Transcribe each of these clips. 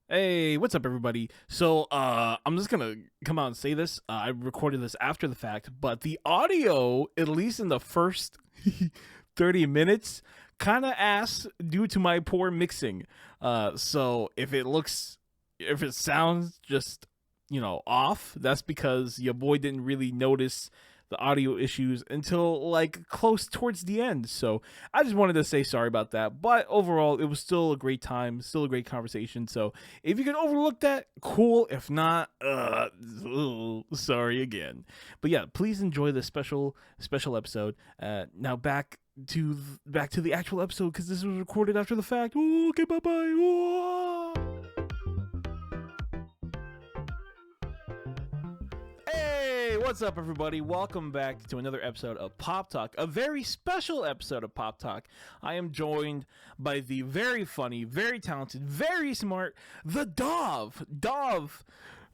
Hey, what's up, everybody? I'm just gonna come out and say this. I recorded this after the fact, but the audio, at least in the first 30 minutes, kind of ass due to my poor mixing. So if it sounds just, off, that's because your boy didn't really notice the audio issues until like close towards the end. So I just wanted to say sorry about that. But overall, it was still a great time, still a great conversation. So if you can overlook that, cool. If not, sorry again. But yeah, please enjoy this special episode. Now back to the actual episode because this was recorded after the fact. Ooh, okay, bye bye. Hey, what's up, everybody? Welcome back to another episode of Pop Talk, a very special episode of Pop Talk. I am joined by the very funny, very talented, very smart, the Dahv. Dahv,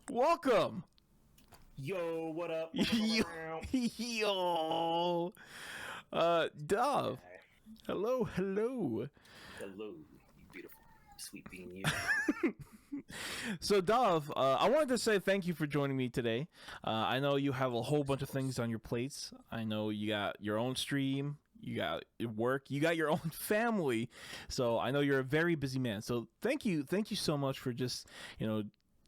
welcome. Yo, what up? Yo. Dahv. Hello. Hello, you beautiful, sweet being you. So, Dahv, I wanted to say thank you for joining me today. I know you have a whole bunch of things on your plates. I know you got your own stream, you got work, you got your own family. So I know you're a very busy man. So thank you so much for just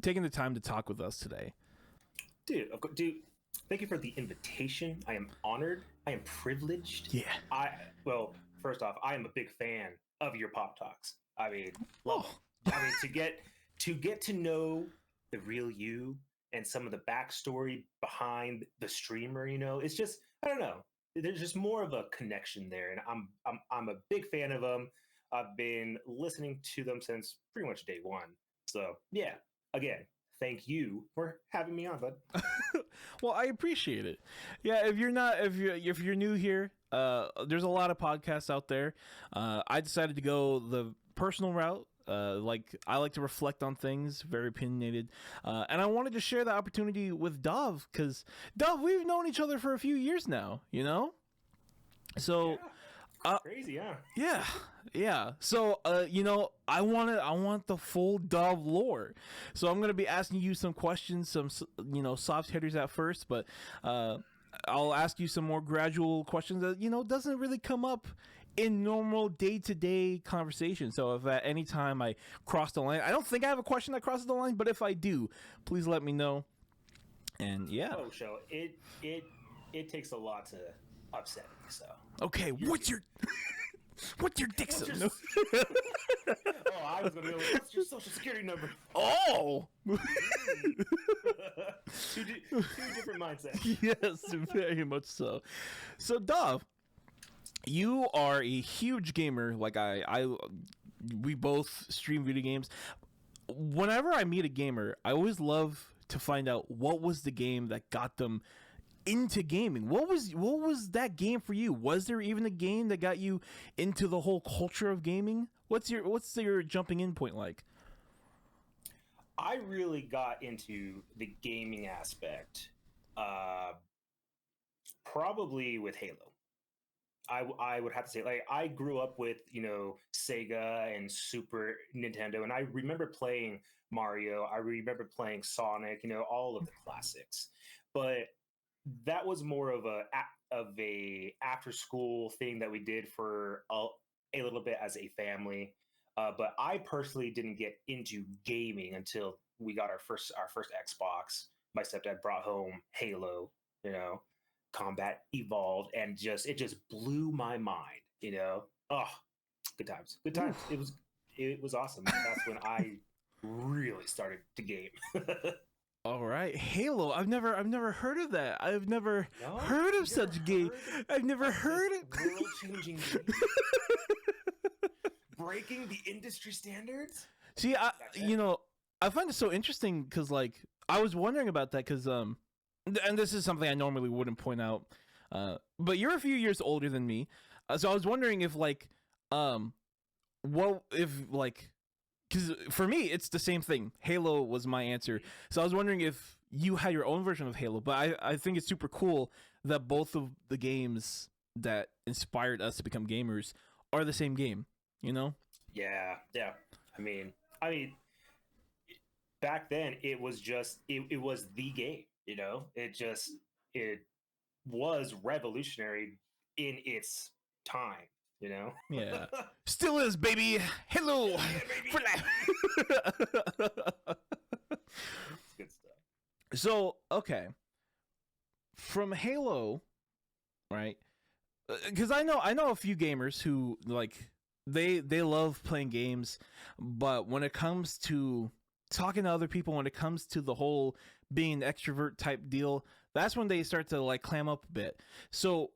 taking the time to talk with us today. Dude, thank you for the invitation. I am honored. I am privileged. Yeah. First off, I am a big fan of your Pop Talks. I mean, love them. I mean, to get to know the real you and some of the backstory behind the streamer, it's just, I don't know. There's just more of a connection there, and I'm a big fan of them. I've been listening to them since pretty much day one. So yeah, again, thank you for having me on, bud. Well, I appreciate it. Yeah, if you're new here, there's a lot of podcasts out there. I decided to go the personal route. I like to reflect on things, very opinionated, and I wanted to share the opportunity with Dahv because Dahv, we've known each other for a few years now, So, yeah, crazy, huh? Yeah. So, I want the full Dahv lore. So I'm gonna be asking you some questions, some soft hitters at first, but I'll ask you some more gradual questions that doesn't really come up in normal day-to-day conversation. So if at any time I cross the line, I don't think I have a question that crosses the line, but if I do, please let me know. And yeah. Oh, show it takes a lot to upset me. So okay, what's your dick size? Oh, I was gonna go. What's your social security number? Oh. two different mindsets. Yes, very much so. So Dahv, you are a huge gamer. Like we both stream video games. Whenever I meet a gamer, I always love to find out what was the game that got them into gaming. What was that game for you? Was there even a game that got you into the whole culture of gaming? What's your jumping in point like? I really got into the gaming aspect probably with Halo. I would have to say, like, I grew up with, Sega and Super Nintendo, and I remember playing Mario. I remember playing Sonic, all of the classics. But that was more of a after school thing that we did for a little bit as a family. But I personally didn't get into gaming until we got our first Xbox. My stepdad brought home Halo, Combat Evolved, and it just blew my mind. Oh, good times. It was awesome. That's when I really started to game. All right, Halo. I've never heard of that. I've never heard of such a game. I've never heard it. World-changing game. Breaking the industry standards. See, I find it so interesting because, like, I was wondering about that because, and this is something I normally wouldn't point out, but you're a few years older than me, so I was wondering if, like, because for me, it's the same thing. Halo was my answer. So I was wondering if you had your own version of Halo. But I think it's super cool that both of the games that inspired us to become gamers are the same game, Yeah. I mean, back then it was just it was the game, you know. It was revolutionary in its time, you know. Yeah. Still is, baby. Hello. Yeah, baby. For life. It's good stuff. So, okay. From Halo, right? Because I know a few gamers who like they love playing games, but when it comes to talking to other people, when it comes to the whole being an extrovert type deal, that's when they start to like clam up a bit. So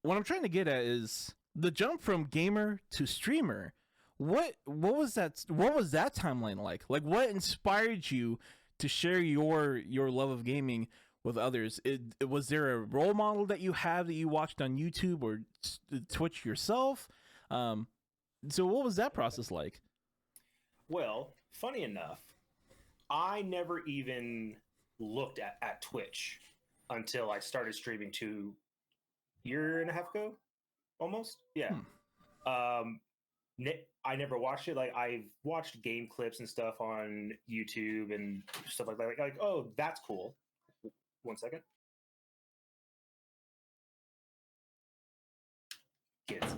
what I'm trying to get at is the jump from gamer to streamer. What was that? What was that timeline like? Like, what inspired you to share your love of gaming with others? Was there a role model that you have that you watched on YouTube or Twitch yourself? So what was that process like? Well, funny enough, I never even looked at Twitch until I started streaming 2.5 years ago, almost. Yeah. Um, I never watched it. Like, I've watched game clips and stuff on YouTube and stuff like that. Like, oh, that's cool. 1 second. Kids.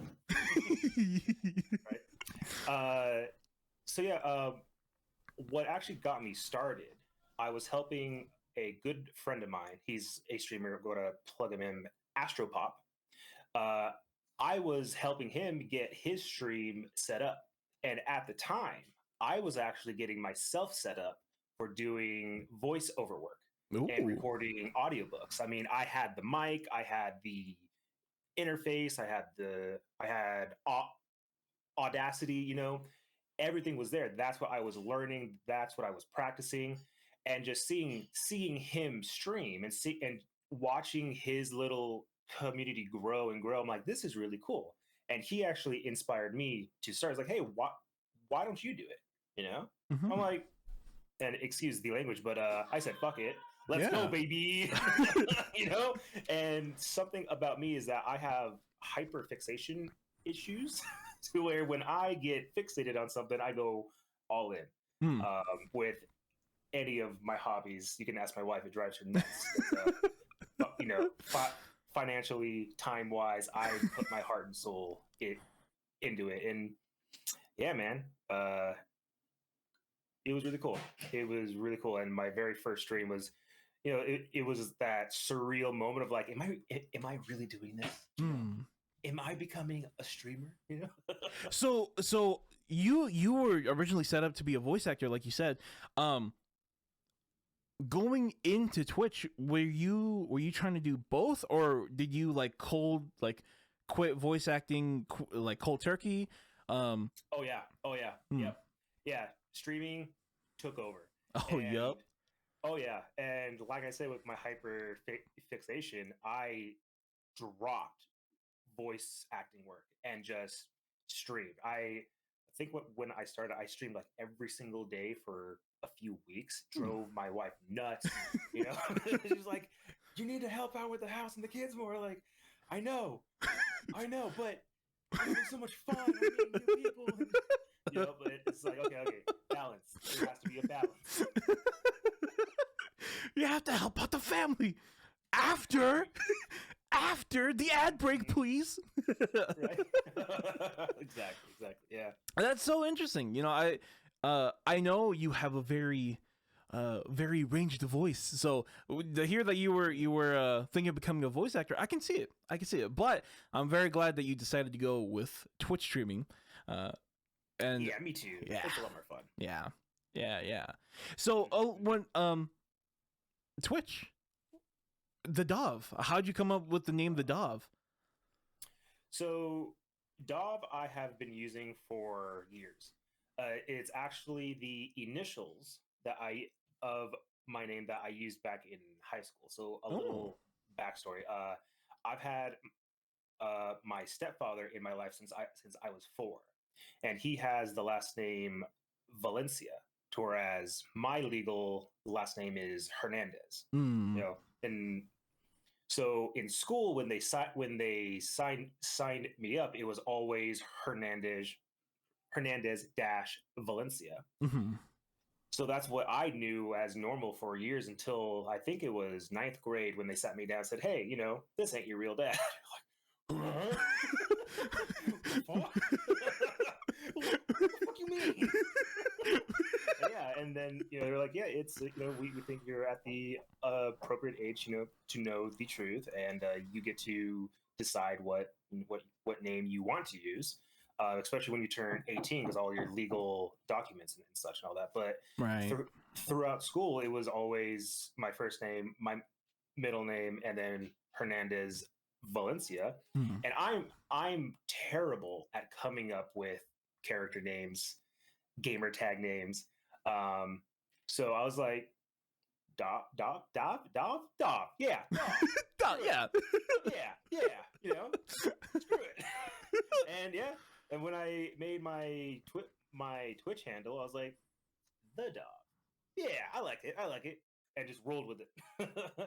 Right. So yeah, what actually got me started, I was helping a good friend of mine. He's a streamer. Go to plug him in, Astropop. I was helping him get his stream set up, and at the time, I was actually getting myself set up for doing voiceover work and Ooh. recording audiobooks. I mean, I had the mic, I had the interface, I had Audacity, you know, everything was there. That's what I was learning. That's what I was practicing, and just seeing him stream and watching his little community grow and grow. I'm like, this is really cool. And he actually inspired me to start. It's like, hey, why don't you do it? You know, I'm Mm-hmm. like, and excuse the language, but I said, fuck it. Let's Yeah. go, baby. You know, and something about me is that I have hyperfixation issues to where when I get fixated on something, I go all in. Hmm. With any of my hobbies, you can ask my wife; it drives her nuts. You know, financially, time wise, I put my heart and soul into it, and yeah, man, it was really cool. It was really cool, and my very first stream was, you know, it was that surreal moment of like, am I really doing this? You know, Hmm. am I becoming a streamer? You know. So you were originally set up to be a voice actor, like you said. Going into Twitch, were you trying to do both, or did you like quit voice acting like cold turkey? Oh yeah. Oh yeah. Hmm. Yep. Yeah. Streaming took over. Oh, And yep. oh yeah. And like I said, with my hyper fixation, I dropped voice acting work and just streamed. I think when I started, I streamed like every single day for a few weeks, drove my wife nuts. You know, she's like, you need to help out with the house and the kids more. Like, I know, but I'm having so much fun. I'm meeting new people. You know, but it's like, okay, balance. There has to be a balance. You have to help out the family after after the ad break, please. Right? Exactly. Yeah. That's so interesting. You know, I know you have a very ranged voice. So to hear that you were thinking of becoming a voice actor, I can see it. But I'm very glad that you decided to go with Twitch streaming. And Yeah, me too. yeah, It's a lot more fun. yeah. So when Twitch, the Dahv, how'd you come up with the name the Dahv? So Dahv I have been using for years. It's actually the initials that I of my name that I used back in high school. So a Oh. little backstory. I've had my stepfather in my life since I was 4, and he has the last name Valencia, whereas my legal last name is Hernandez. You Hmm. know, and so in school, when they signed me up, it was always Hernandez dash Valencia. Mm-hmm. So that's what I knew as normal for years until I think it was ninth grade when they sat me down and said, "Hey, this ain't your real dad." Like, what the fuck you mean? Yeah, and then they're like, yeah, it's we think you're at the appropriate age, to know the truth, and you get to decide what name you want to use, especially when you turn 18, because all your legal documents and such and all that. But Right. throughout school, it was always my first name, my middle name, and then Hernandez Valencia. Mm. And I'm terrible at coming up with character names, gamer tag names. So I was like, Dahv, yeah, Yeah. yeah, screw it. And yeah, and when I made my Twitch handle, I was like, the Dahv. Yeah, I like it, and just rolled with it.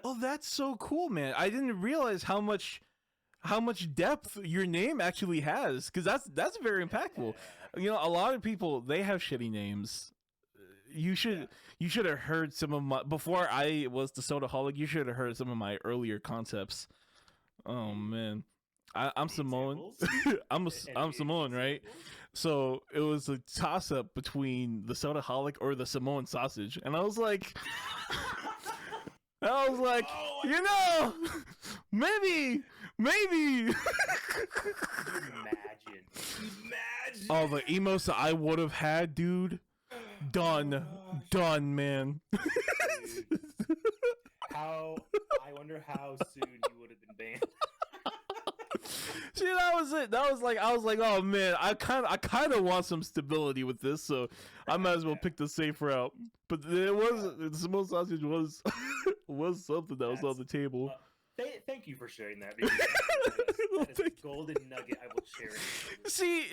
Oh, that's so cool, man. I didn't realize how much depth your name actually has, because that's very impactful. A lot of people, they have shitty names. You should have heard some of my, before I was the Sodaholic. You should have heard some of my earlier concepts. Oh man, I'm Samoan. I'm Samoan, right? So it was a toss up between the Sodaholic or the Samoan sausage, and I was like, maybe. Imagine. Oh, the emos that I would have had, dude. Done, man. I wonder how soon you would have been banned. See, that was it. I was like, oh man, I kind of want some stability with this, so I might as well pick the safe route. But the smoked sausage was something that was on the table. Thank you for sharing that. That is a golden nugget I will cherish. See,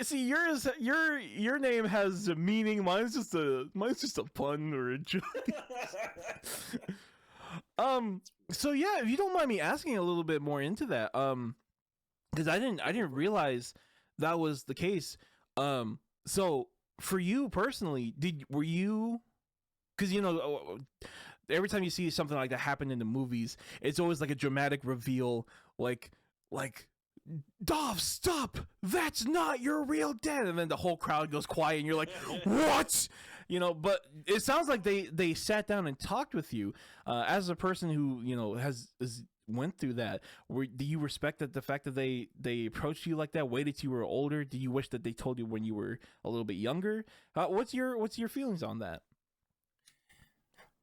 your name has a meaning. Mine's just a pun or a joke. So yeah, if you don't mind me asking a little bit more into that, because I didn't realize that was the case. So for you personally, were you? Because every time you see something like that happen in the movies, it's always like a dramatic reveal, like Dahv, stop! That's not your real dad. And then the whole crowd goes quiet, and you're like, what? But it sounds like they sat down and talked with you. As a person who has went through that, do you respect the fact that they approached you like that, waited till you were older? Do you wish that they told you when you were a little bit younger? What's your feelings on that?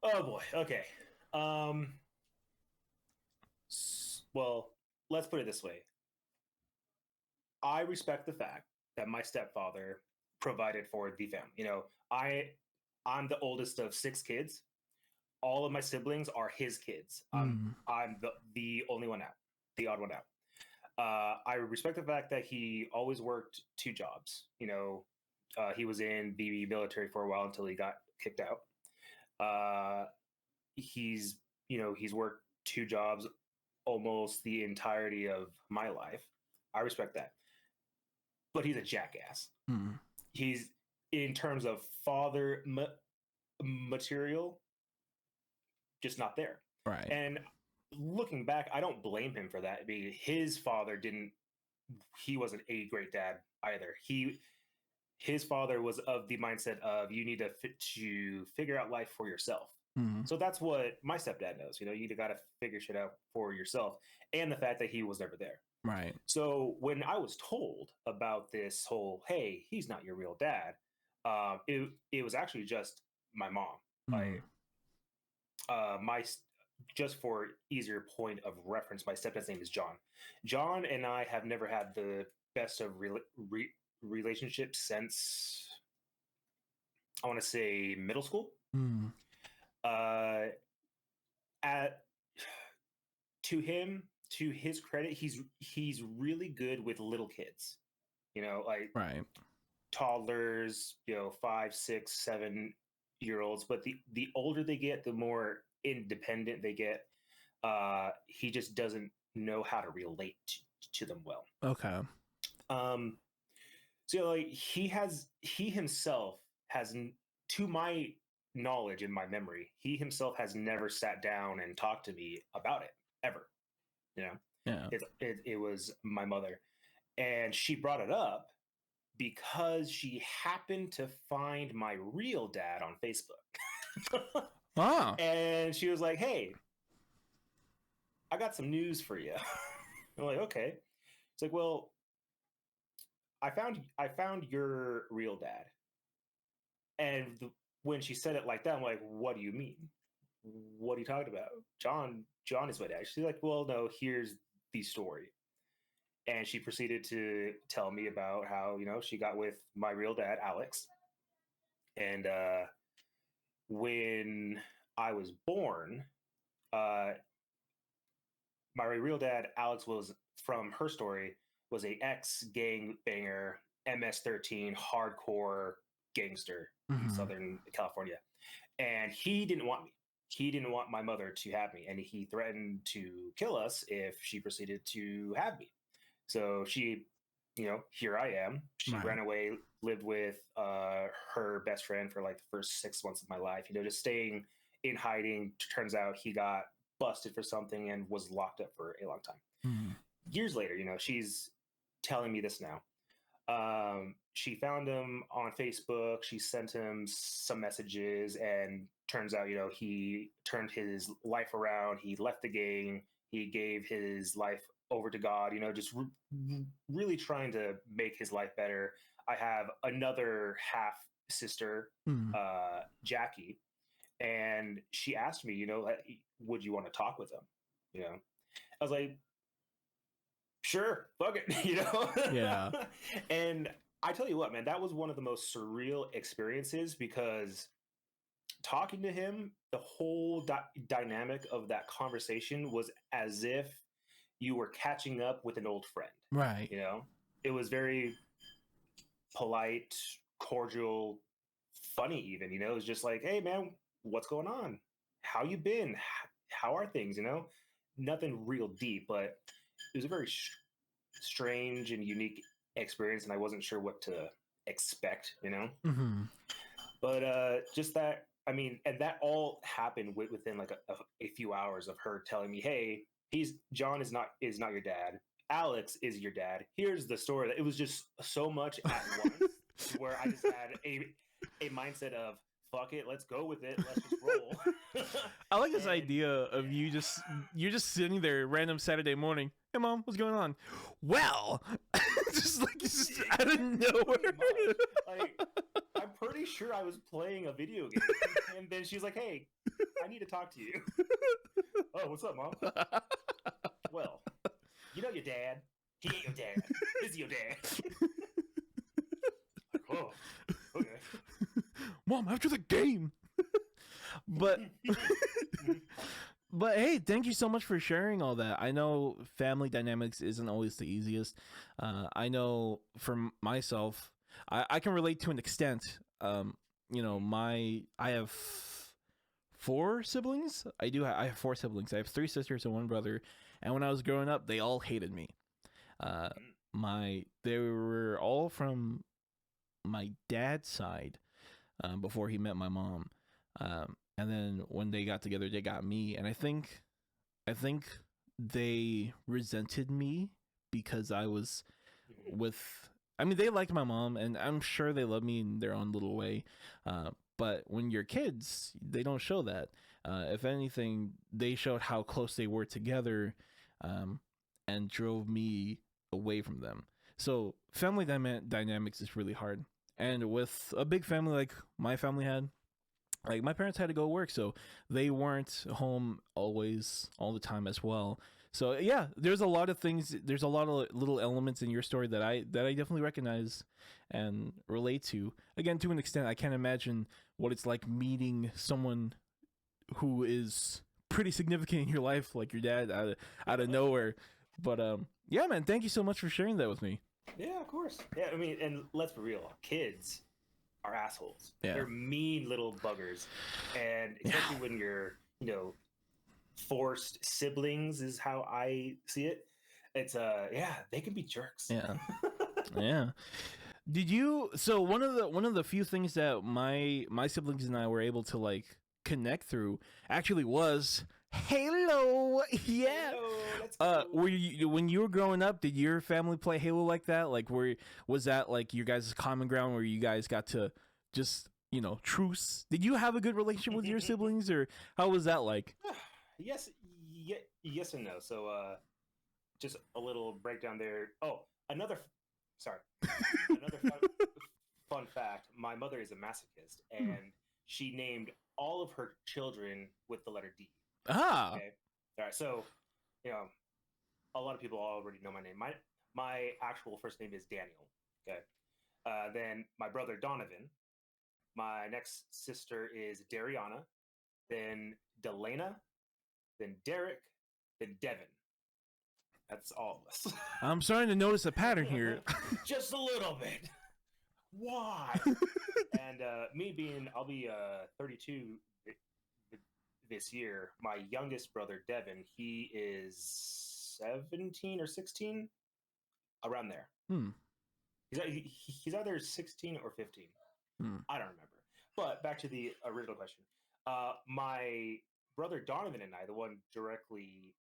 Oh boy. Okay. Well, let's put it this way. I respect the fact that my stepfather provided for the family. I'm the oldest of 6 kids. All of my siblings are his kids. I'm the only one out, the odd one out. I respect the fact that he always worked 2 jobs. He was in the military for a while until he got kicked out. He's worked 2 jobs almost the entirety of my life. I respect that. But he's a jackass. He's, in terms of father material, just not there. Right. And looking back, I don't blame him for that. I mean, his father he wasn't a great dad either. His father was of the mindset of, you need to figure out life for yourself. So that's what my stepdad knows. You got to figure shit out for yourself. And the fact that he was never there. Right. So when I was told about this whole, hey, he's not your real dad, it was actually just my mom. Just for easier point of reference, my stepdad's name is John. John and I have never had the best of relationships since, I want to say, middle school. To his credit, he's really good with little kids, like right. toddlers, 5, 6, 7-year-olds. But the older they get, the more independent they get. He just doesn't know how to relate to them well. Okay. So he himself has, to my knowledge in my memory. He himself has never sat down and talked to me about it ever. You know, Yeah. it was my mother, and she brought it up because she happened to find my real dad on Facebook. Ah. And she was like, "Hey, I got some news for you." I'm like, "Okay." It's like, "Well, I found your real dad." And when she said it like that, I'm like, "What do you mean? What are you talking about? John is my dad." She's like, "Well, no, here's the story." And she proceeded to tell me about how, she got with my real dad, Alex. And when I was born, uh, my real dad, Alex, was, from her story, was a ex gang banger, MS-13 hardcore gangster in Mhm. Southern California, and he didn't want me. He didn't want my mother to have me, and he threatened to kill us if she proceeded to have me. So she, here I am. She Right. ran away, lived with her best friend for like the first 6 months of my life, just staying in hiding. Turns out he got busted for something and was locked up for a long time. Mhm. Years later, she's telling me this now. She found him on Facebook. She sent him some messages, and turns out, he turned his life around. He left the gang. He gave his life over to God, just really trying to make his life better. I have another half sister, Mhm. Jackie, and she asked me, would you want to talk with him? I was like, sure, fuck it, Yeah. And I tell you what, man, that was one of the most surreal experiences, because talking to him, the whole dynamic of that conversation was as if you were catching up with an old friend. Right. It was very polite, cordial, funny, even. It was just like, "Hey, man, what's going on? How you been? How are things?" Nothing real deep, but it was a very strange and unique experience, and I wasn't sure what to expect. Mhm. But just that, I mean, and that all happened within like a few hours of her telling me, "Hey, John is not your dad. Alex is your dad. Here's the story." It was just so much at once, where I just had a mindset of, "Fuck it, let's go with it. Let's just roll." I like this And idea of yeah. you're just sitting there random Saturday morning. Hey mom, what's going on? Well, just out of Pretty nowhere. much. Like, I'm pretty sure I was playing a video game, and then she's like, "Hey, I need to talk to you." "Oh, what's up, mom?" "Well, your dad. He ain't your dad. This is your dad." Like, oh, okay. Mom, after the game. But but hey, thank you so much for sharing all that. I know family dynamics isn't always the easiest. I know for myself, I can relate to an extent. I have four siblings. I have four siblings. I have three sisters and one brother. And when I was growing up, they all hated me. Uh, they were all from my dad's side before he met my mom. And then when they got together, they got me. And I think they resented me because I was with. I mean, they liked my mom, and I'm sure they love me in their own little way. But when you're kids, they don't show that. If anything, they showed how close they were together, and drove me away from them. So family dynamics is really hard. And with a big family like my family had, like my parents had to go work, so they weren't home always all the time as well. So yeah, there's a lot of things, there's a lot of little elements in your story that I definitely recognize and relate to. Again, to an extent, I can't imagine what it's like meeting someone who is pretty significant in your life, like your dad, out of nowhere. But yeah, man, thank you so much for sharing that with me. Yeah, of course. Yeah, I mean, and let's be real. Kids are assholes. Yeah. They're mean little buggers, and Yeah. especially when you're, forced siblings is how I see it. It's yeah, they can be jerks. Yeah. Yeah. Did you? So one of the few things that my siblings and I were able to like connect through actually was Halo. Yeah. Hello, let's go. Were you when you were growing up? Did your family play Halo like that? Like, was that like your guys' common ground where you guys got to just truce? Did you have a good relationship with your siblings, or how was that like? Yes, yes and no. So, just a little breakdown there. Oh, sorry, another fun fact. My mother is a masochist, and she named all of her children with the letter D. Ah. Okay, all right. So, you know, a lot of people already know my name. My actual first name is Daniel. Okay. Then my brother Donovan. My next sister is Dariana. Then Delana. Then Derek. Then Devin. That's all of us. I'm starting to notice a pattern here. Just a little bit. Why? And I'll be 32 this year. My youngest brother Devin, he is 17 or 16, around there. He's either 16 or 15. I don't remember. But back to the original question. My brother Donovan and I, the one directly,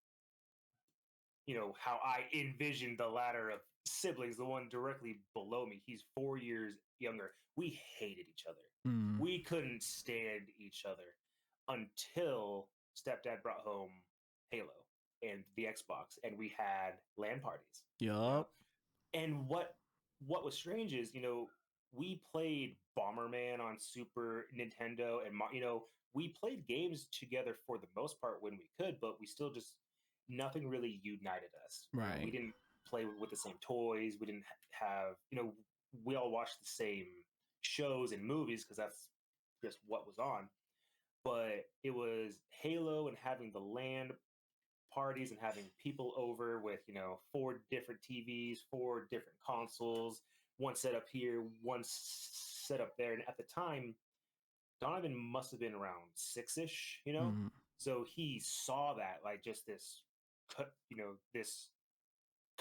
how I envisioned the ladder of siblings, the one directly below me, he's 4 years younger. We hated each other. We couldn't stand each other until stepdad brought home Halo and the Xbox, and we had LAN parties. Yup. And what was strange is, we played Bomberman on Super Nintendo, and we played games together for the most part when we could, but we still just nothing really united us. Right. We didn't play with the same toys. We didn't have, we all watched the same shows and movies because that's just what was on. But it was Halo and having the LAN parties and having people over with 4 different TVs, 4 different consoles, one set up here, one set up there. And at the time, Donovan must have been around 6-ish, so he saw that, like, just this this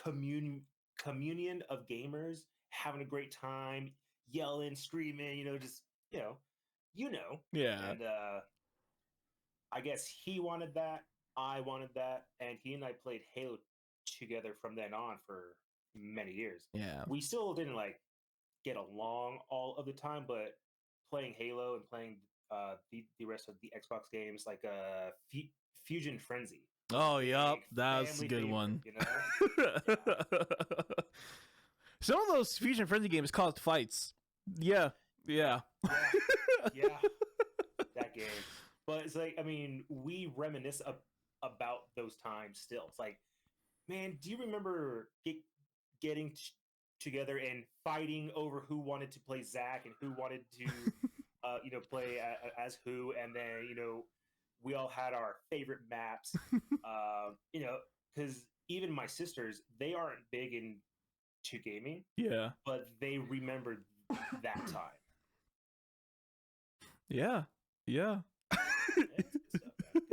communion of gamers having a great time, yelling, screaming, just Yeah. and I guess he wanted that, I wanted that, and he and I played Halo together from then on for many years. Yeah. We still didn't like get along all of the time, but playing Halo and playing the rest of the Xbox games, like Fusion Frenzy. Oh, yup. That's a good favorite, one. Yeah. Some of those Fusion Frenzy games caused fights. Yeah. Yeah. That game. But it's like, I mean, we reminisce about those times still. It's like, man, do you remember getting together and fighting over who wanted to play Zach and who wanted to, play as who? And then, we all had our favorite maps, because even my sisters, they aren't big into gaming. Yeah. But they remembered that time. Yeah. Yeah. It's good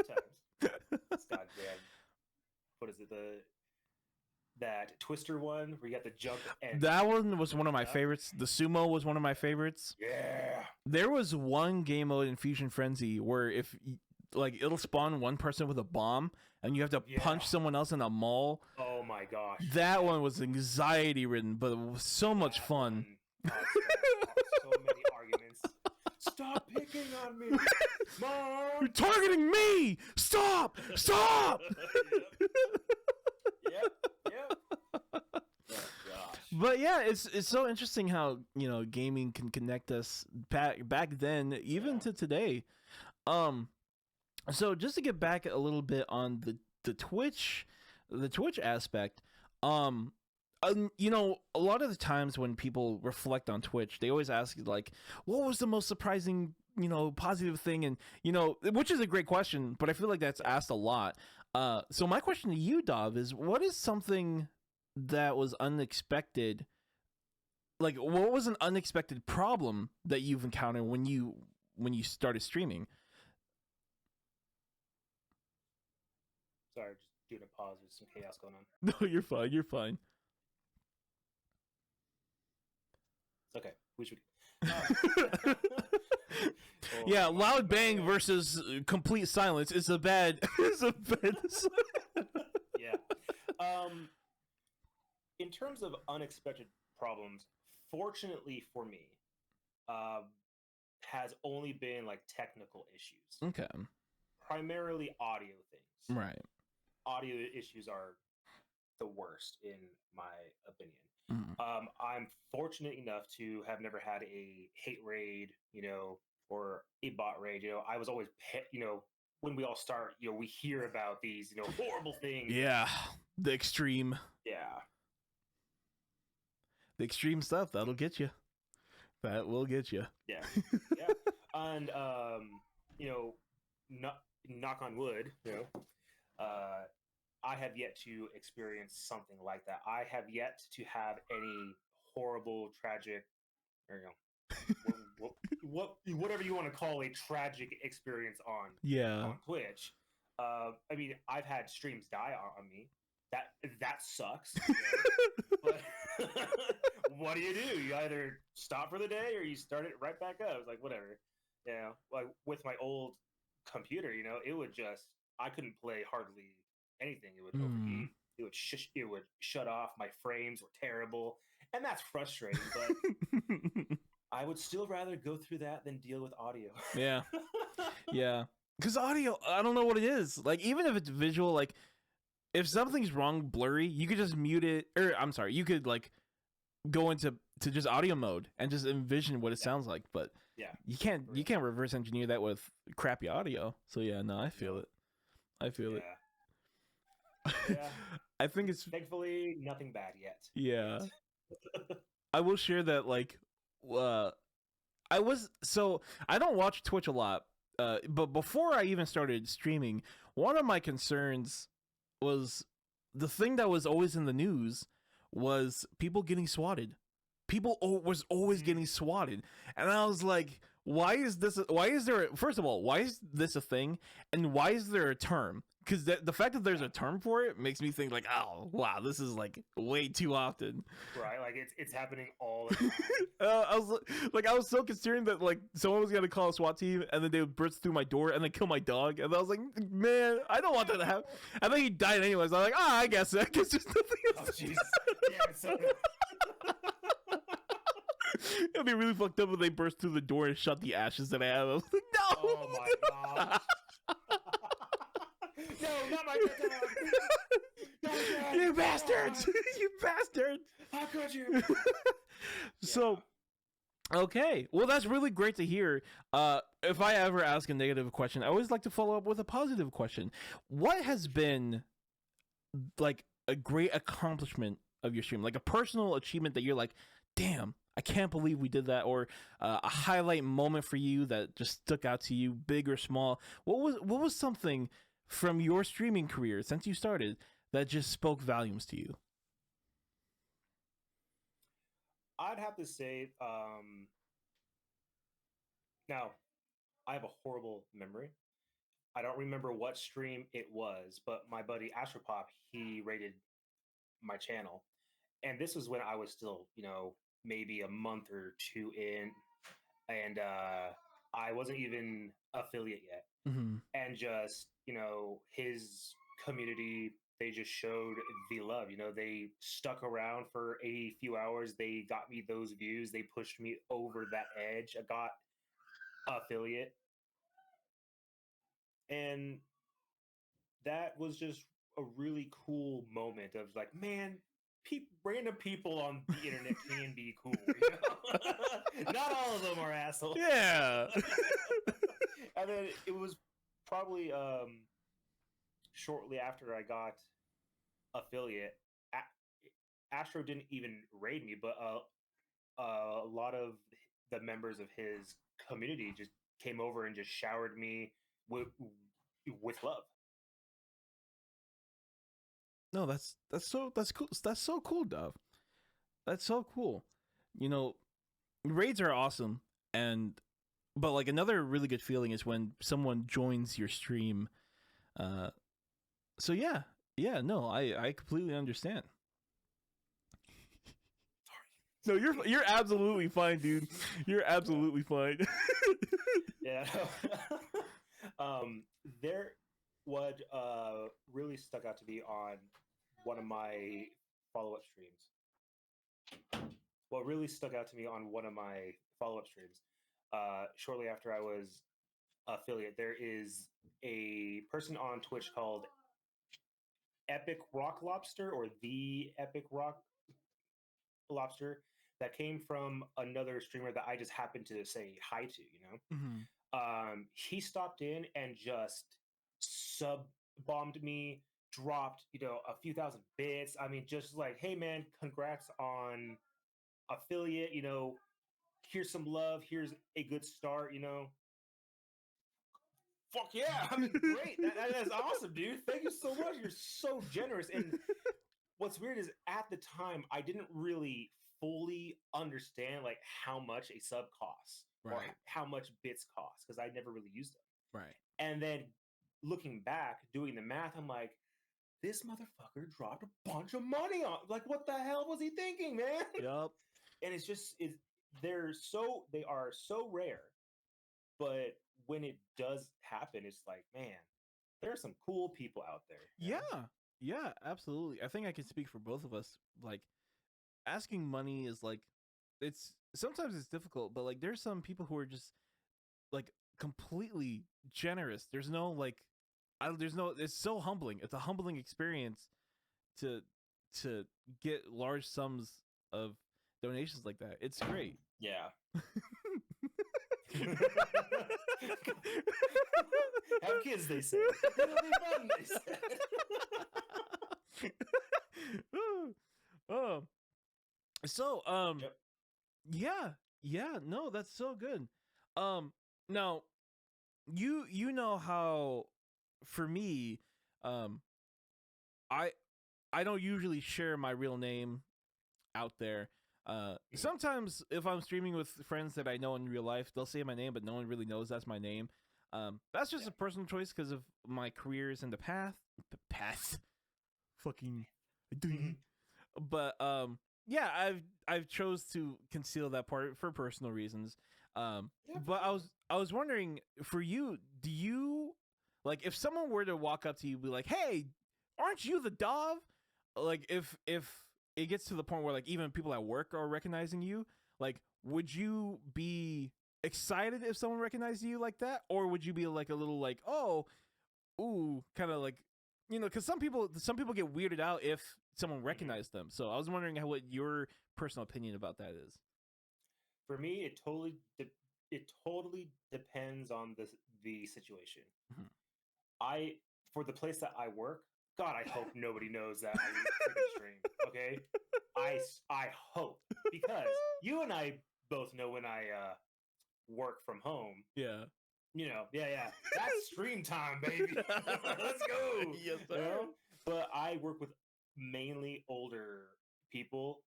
stuff, man. Good times. It's goddamn. What is it? That Twister one where you got the jump, and that one was one of my favorites. The sumo was one of my favorites. Yeah. There was one game mode in Fusion Frenzy where if like it'll spawn one person with a bomb and you have to punch someone else in a mall. Oh my gosh. That one was anxiety ridden, but it was so much fun. So many arguments. Stop picking on me, Mom! You're targeting me! Stop! Stop! Yep. Oh, gosh. But yeah, it's so interesting how gaming can connect us back then, even to today. So just to get back a little bit on the Twitch aspect, a lot of the times when people reflect on Twitch, they always ask like, what was the most surprising, positive thing? And, which is a great question, but I feel like that's asked a lot. So my question to you, Dahv, is what is something that was unexpected? Like, what was an unexpected problem that you've encountered when you started streaming? Sorry, just doing a pause. There's some chaos going on. No, you're fine. You're fine. Okay, we should. Uh, Yeah, oh, loud bang man. versus complete silence is a bad. Is a bad. Yeah. Um, in terms of unexpected problems, fortunately for me, um, has only been like technical issues, Okay. primarily audio things. Right. Audio issues are the worst in my opinion. Mm. I'm fortunate enough to have never had a hate raid, or a bot raid. I was always, when we all start, we hear about these, horrible things. Yeah, the extreme, Yeah. the extreme stuff that'll get you. That will get you. Yeah. Yeah. And, not, knock on wood, uh, I have yet to experience something like that. I have yet to have any horrible, tragic, or whatever you want to call a tragic experience Yeah. on Twitch. I mean, I've had streams die on me. That sucks. But what do? You either stop for the day or you start it right back up. It's like whatever. Like with my old computer, it would just I couldn't play hardly anything. It would overheat. It would it would shut off. My frames were terrible, and that's frustrating. But I would still rather go through that than deal with audio. Yeah. Yeah. Because audio, I don't know what it is. Like, even if it's visual, like, if something's wrong, blurry, you could just mute it. Or, I'm sorry, you could, like, go into just audio mode and just envision what it sounds like. But Yeah. you can't reverse engineer that with crappy audio. So, yeah, no, I feel it. I feel it. Yeah. I think it's... Thankfully, nothing bad yet. Yeah. I will share that, like, I don't watch Twitch a lot, but before I even started streaming, one of my concerns was the thing that was always in the news was people getting swatted. People was always getting swatted, and I was like, why is this a thing, and why is there a term? Because the fact that there's a term for it makes me think like, oh wow, this is like way too often. Right, like it's happening all the time. I was so concerned that like someone was gonna call a SWAT team and then they would burst through my door and then kill my dog, and I was like, man, I don't want that to happen. And then he died anyways. I was like, I guess there's nothing else. Oh jeez. Yeah, so it'd be really fucked up if they burst through the door and shut the ashes that I have. I was like, no. Oh my god. No, not my dog. You bastards! You bastards! How could you? So, okay. Well, that's really great to hear. If I ever ask a negative question, I always like to follow up with a positive question. What has been like a great accomplishment of your stream? Like a personal achievement that you're like, damn, I can't believe we did that, or a highlight moment for you that just stuck out to you, big or small. What was something from your streaming career since you started that just spoke volumes to you? I'd have to say, now I have a horrible memory. I don't remember what stream it was, but my buddy Astropop, he rated my channel. And this was when I was still, maybe a month or two in, and I wasn't even affiliate yet. Mm-hmm. And just, his community, they just showed the love. They stuck around for a few hours. They got me those views. They pushed me over that edge. I got affiliate. And that was just a really cool moment of like, man, random people on the internet can be cool. Not all of them are assholes. Yeah. And then it was probably shortly after I got affiliate. Astro didn't even raid me, but a lot of the members of his community just came over and just showered me with love. No, that's cool. That's so cool, Dahv. That's so cool. Raids are awesome, but like another really good feeling is when someone joins your stream. So yeah, no, I completely understand. No, you're absolutely fine, dude. You're absolutely fine. Yeah. There, what really stuck out to me on one of my follow-up streams. What really stuck out to me on one of my follow-up streams, shortly after I was affiliate, there is a person on Twitch called Epic Rock Lobster or the Epic Rock Lobster that came from another streamer that I just happened to say hi to, you know? Mhm. He stopped in and just sub bombed me, dropped, you know, a few thousand bits. I mean, just like, hey man, congrats on affiliate, you know, here's some love, here's a good start, you know. Fuck yeah. I mean, great. That's awesome, dude. Thank you so much. You're so generous. And what's weird is at the time I didn't really fully understand like how much a sub costs or Right. how much bits cost because I never really used them. Right. And then looking back, doing the math, I'm like, this motherfucker dropped a bunch of money on. Like, what the hell was he thinking, man? Yup. And it's just they are so rare, but when it does happen, it's like, man, there are some cool people out there. You know? Yeah. Yeah, absolutely. I think I can speak for both of us. Like, asking money is like, it's sometimes it's difficult, but like there's some people who are just like completely generous. There's no like, there's no. It's so humbling. It's a humbling experience to to get large sums of donations like that. It's great. Yeah. Have kids, they say. It'll be fun, they said. Oh, so Yep. yeah, no, that's so good. Now you know how for me, um, I I don't usually share my real name out there. Sometimes if I'm streaming with friends that I know in real life, they'll say my name, but no one really knows that's my name. That's just Yeah. a personal choice because of my careers in the path, fucking, but yeah, I've chose to conceal that part for personal reasons. Yeah, But sure. I was wondering for you, do you like if someone were to walk up to you, and be like, "Hey, aren't you the Dahv?" Like if it gets to the point where like even people at work are recognizing you, like would you be excited if someone recognized you like that, or would you be like a little like, oh, ooh, kind of like, you know, because some people get weirded out if someone recognized them. So I was wondering what your personal opinion about that is. For me, it totally depends on the situation. Mhm. I For the place that I work, God, I hope nobody knows that I freaking stream. Okay, I hope because you and I both know when I work from home. Yeah. You know, yeah, that's stream time, baby. Let's go. Yes, You sir. know, but I work with mainly older people,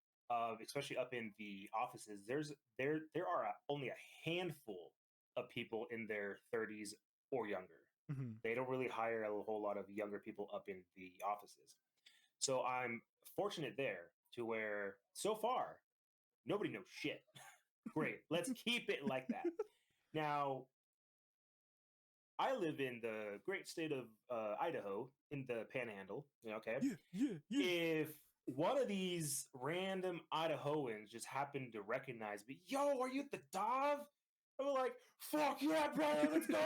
especially up in the offices. There are only a handful of people in their 30s or younger. Mhm. They don't really hire a whole lot of younger people up in the offices. So I'm fortunate there to where so far nobody knows shit. Great. Let's keep it like that. Now, I live in the great state of Idaho in the Panhandle. Okay, Yeah. if one of these random Idahoans just happened to recognize me, yo, are you the Dahv? I'm like, fuck yeah, brother, let's go.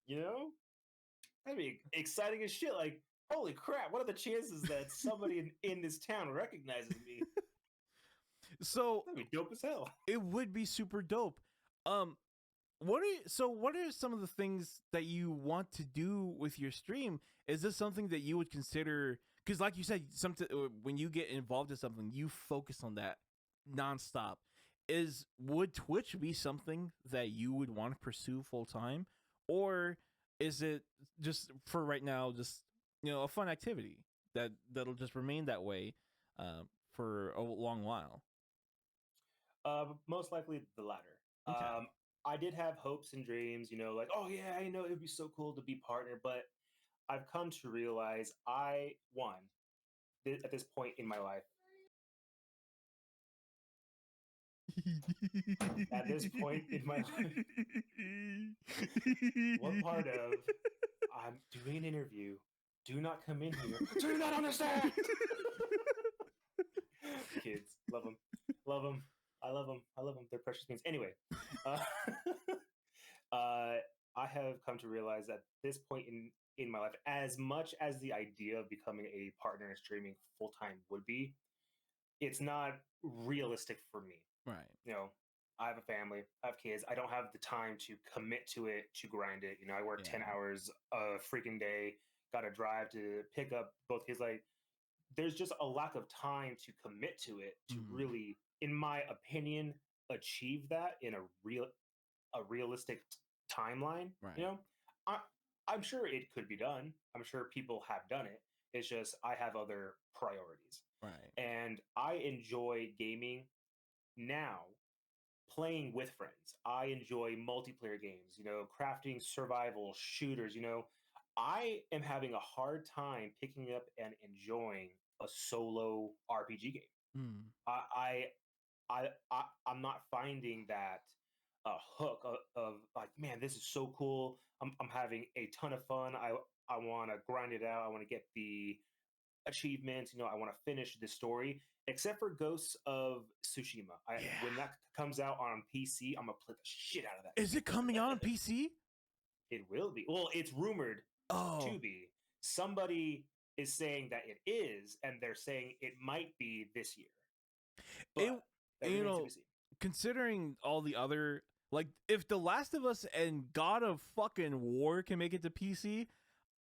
You know, that'd be exciting as shit. Like, holy crap, what are the chances that somebody in this town recognizes me? So That'd be dope as hell. it would be super dope. Um, what are some of the things that you want to do with your stream? Is this something that you would consider? Because, like you said, when you get involved in something, you focus on that nonstop. Would Twitch be something that you would want to pursue full time, or is it just for right now, just a fun activity that'll just remain that way for a long while? Most likely the latter. Okay. I did have hopes and dreams, you know, like, oh yeah, you know, it'd be so cool to be partner, but I've come to realize at this point in my life, at this point in my life, what part of I'm doing an interview? Do not come in here. Do you not understand? Kids, love them, love them. I love them. I love them. They're precious beings. Anyway, uh, I have come to realize at this point in my life, as much as the idea of becoming a partner in streaming full time would be, it's not realistic for me. Right. You know, I have a family, I have kids. I don't have the time to commit to it, to grind it. You know, I work 10 hours a freaking day, got to drive to pick up both kids. Like, there's just a lack of time to commit to it to really, in my opinion, achieve that in a realistic timeline. Right. You know, I'm sure it could be done. I'm sure people have done it. It's just I have other priorities. Right. And I enjoy gaming now, playing with friends. I enjoy multiplayer games, you know, crafting survival shooters. You know, I am having a hard time picking up and enjoying a solo RPG game. I'm not finding that hook of like, man, this is so cool. I'm having a ton of fun. I want to grind it out. I want to get the achievements. You know, I want to finish the story. Except for Ghosts of Tsushima, when that comes out on PC, I'm gonna play the shit out of that. Is it coming out on PC? It will be. Well, it's rumored to be. Somebody is saying that it is, and they're saying it might be this year. But you know, considering all the other, like, if The Last of Us and God of fucking War can make it to PC,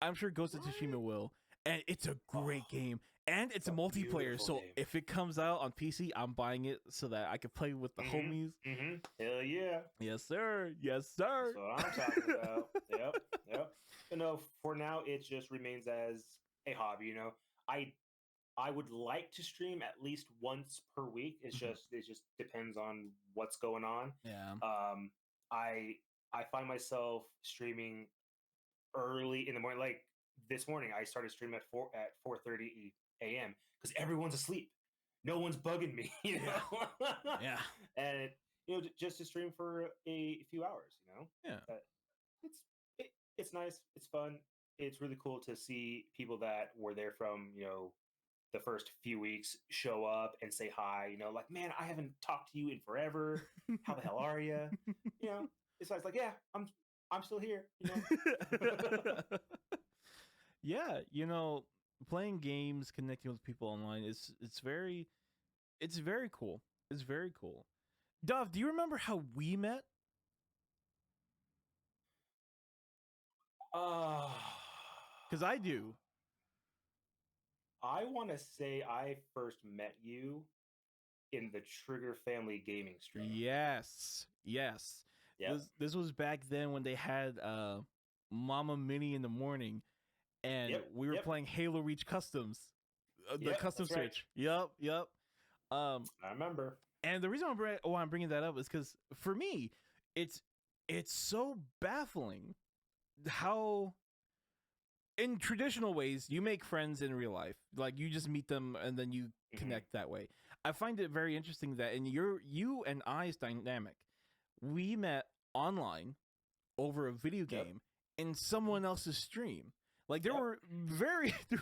I'm sure Ghost of Tsushima will. And it's a great game. And it's a multiplayer. So if it comes out on PC, I'm buying it so that I can play with the homies. Hell yeah. Yes, sir. Yes, sir. That's what I'm talking about. Yep. You know, for now, it just remains as a hobby. You know, I would like to stream at least once per week. It just depends on what's going on. Yeah. I find myself streaming early in the morning. Like this morning, I started streaming at 4:30 a.m. because everyone's asleep. No one's bugging me. You know? Yeah. And you know, just to stream for a few hours. You know. Yeah. It's nice. It's fun. It's really cool to see people that were there from, you know, the first few weeks show up and say hi. You know, like, man, I haven't talked to you in forever. How the hell are you? You know, it's like, yeah, I'm still here. You know. Yeah, you know, playing games, connecting with people online it's very cool. It's very cool. Dahv, do you remember how we met? Because I do. I want to say I first met you in the Trigger Family Gaming stream. Yes. Yep. This was back then when they had Mama Mini in the morning, and we were playing Halo Reach Customs, the custom switch. Right. Yep. I remember. And the reason why I'm bringing that up is because for me, it's so baffling how in traditional ways you make friends in real life, like you just meet them and then you connect that way. I find it very interesting that in you and I's dynamic, we met online over a video game in someone else's stream. Like there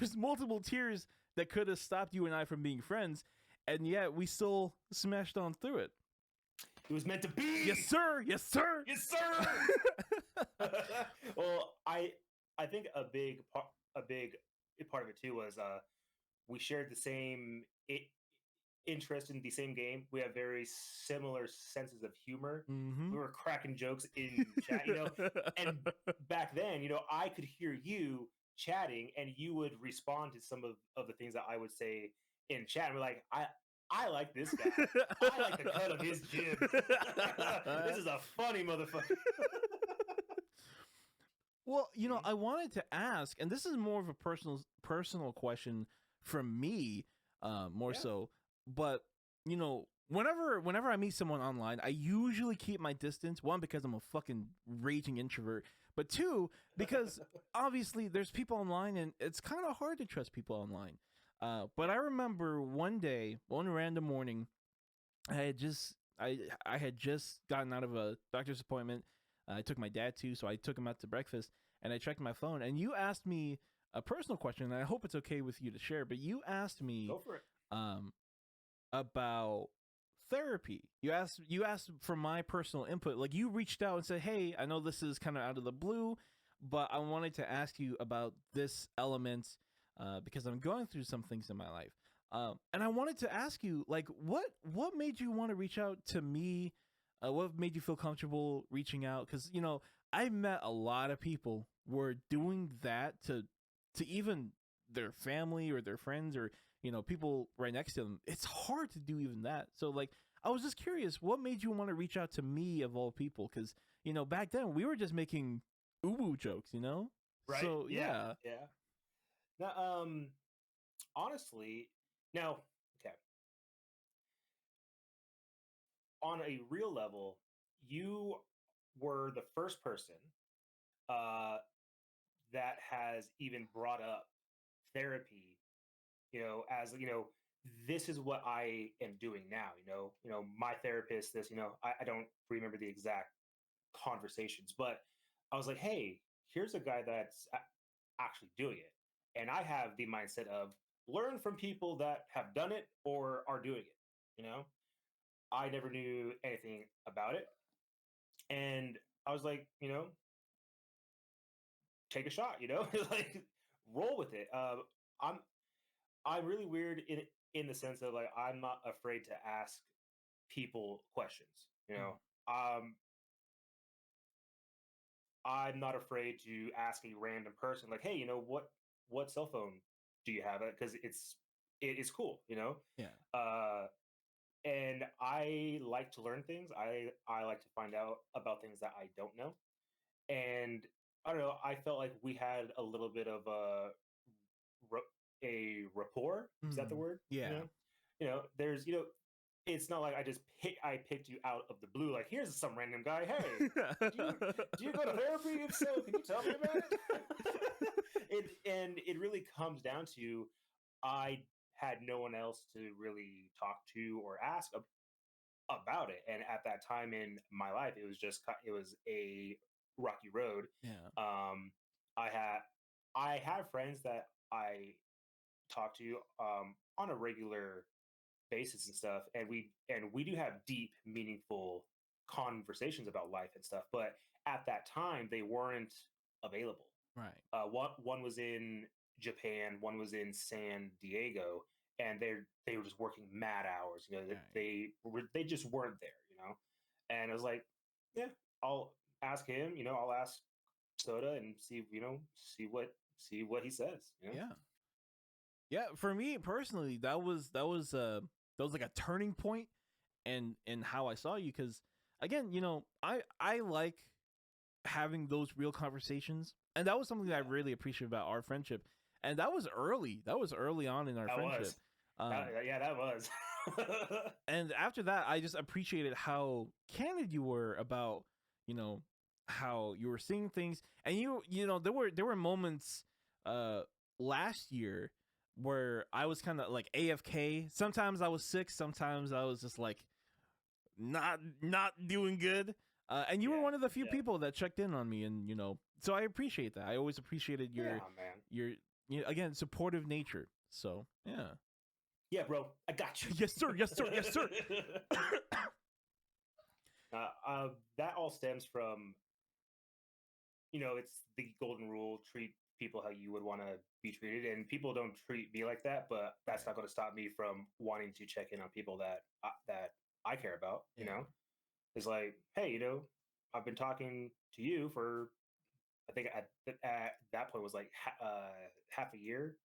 was multiple tiers that could have stopped you and I from being friends, and yet we still smashed on through it. It was meant to be. Yes, sir. Well, I think a big part of it too was we shared the same interest in the same game. We have very similar senses of humor. We were cracking jokes in chat, you know. And back then, you know, I could hear you chatting, and you would respond to some of the things that I would say in chat. And we're like, I like this guy. I like the cut of his jib. This is a funny motherfucker. Well, you know, I wanted to ask, and this is more of a personal question from me, more so. But you know, whenever I meet someone online, I usually keep my distance. One, because I'm a fucking raging introvert, but two, because obviously there's people online, and it's kind of hard to trust people online. But I remember one day, one random morning, I had just gotten out of a doctor's appointment. I took my dad too, so I took him out to breakfast, and I checked my phone. And you asked me a personal question, and I hope it's okay with you to share. But you asked me, Go for it. um, about therapy. You asked for my personal input. Like you reached out and said, "Hey, I know this is kind of out of the blue, but I wanted to ask you about this element because I'm going through some things in my life." And I wanted to ask you, like, what made you want to reach out to me? What made you feel comfortable reaching out? Because I met a lot of people who are doing that to even their family or their friends or people right next to them. It's hard to do even that. So like, I was just curious, what made you want to reach out to me of all people? Because back then we were just making uwu jokes, Right? So Yeah. yeah. Yeah. Now, honestly, now, okay, on a real level, you were the first person uh, that has even brought up therapy. As this is what I am doing now. My therapist. This. I don't remember the exact conversations, but I was like, hey, here's a guy that's actually doing it, and I have the mindset of learn from people that have done it or are doing it. I never knew anything about it. And I was like, take a shot, like roll with it. I'm I'm really weird in the sense of like I'm not afraid to ask people questions. Mm. Um, I'm not afraid to ask a random person like, hey, what cell phone do you have? Because it is cool. Yeah. Uh, and I like to learn things. I like to find out about things that I don't know. And I don't know. I felt like we had a little bit of a rapport. Is that the Mm. word? Yeah. There's it's not like I picked you out of the blue. Like here's some random guy. Hey, do you go to therapy? If so, can you tell me about it? And it really comes down to I had no one else to really talk to or ask about it. And at that time in my life, it was a rocky road. Yeah. Um, I had I have friends that I talk to on a regular basis and stuff, and we do have deep, meaningful conversations about life and stuff. But at that time, they weren't available. Right. One was in Japan, one was in San Diego, and they were just working mad hours. Right. They just weren't there. And I was like, yeah, I'll ask him. I'll ask Soda and see what he says. Yeah. Yeah, for me personally, that was like a turning point in how I saw you because again, I like having those real conversations, and that was something that I Yeah, really appreciate about our friendship, and that was early. That was early on in our that friendship. was Um, yeah, that was. and after that, I just appreciated how candid you were about you know how you were seeing things, and there were moments uh last year where I was kind of like AFK. Sometimes I was sick, sometimes I was just like not doing good. And you were Yeah, one of the few yeah, people that checked in on me, and so I appreciate that. I always appreciated your yeah, man. your again supportive nature. So yeah. Yeah, bro, I got you. Yes sir, yes sir, yes sir. That all stems from it's the golden rule: treat people how you would want to be treated, and people don't treat me like that. But that's Right. not going to stop me from wanting to check in on people that I care about. Yeah. It's like, hey, I've been talking to you for I think at that point was like half a year,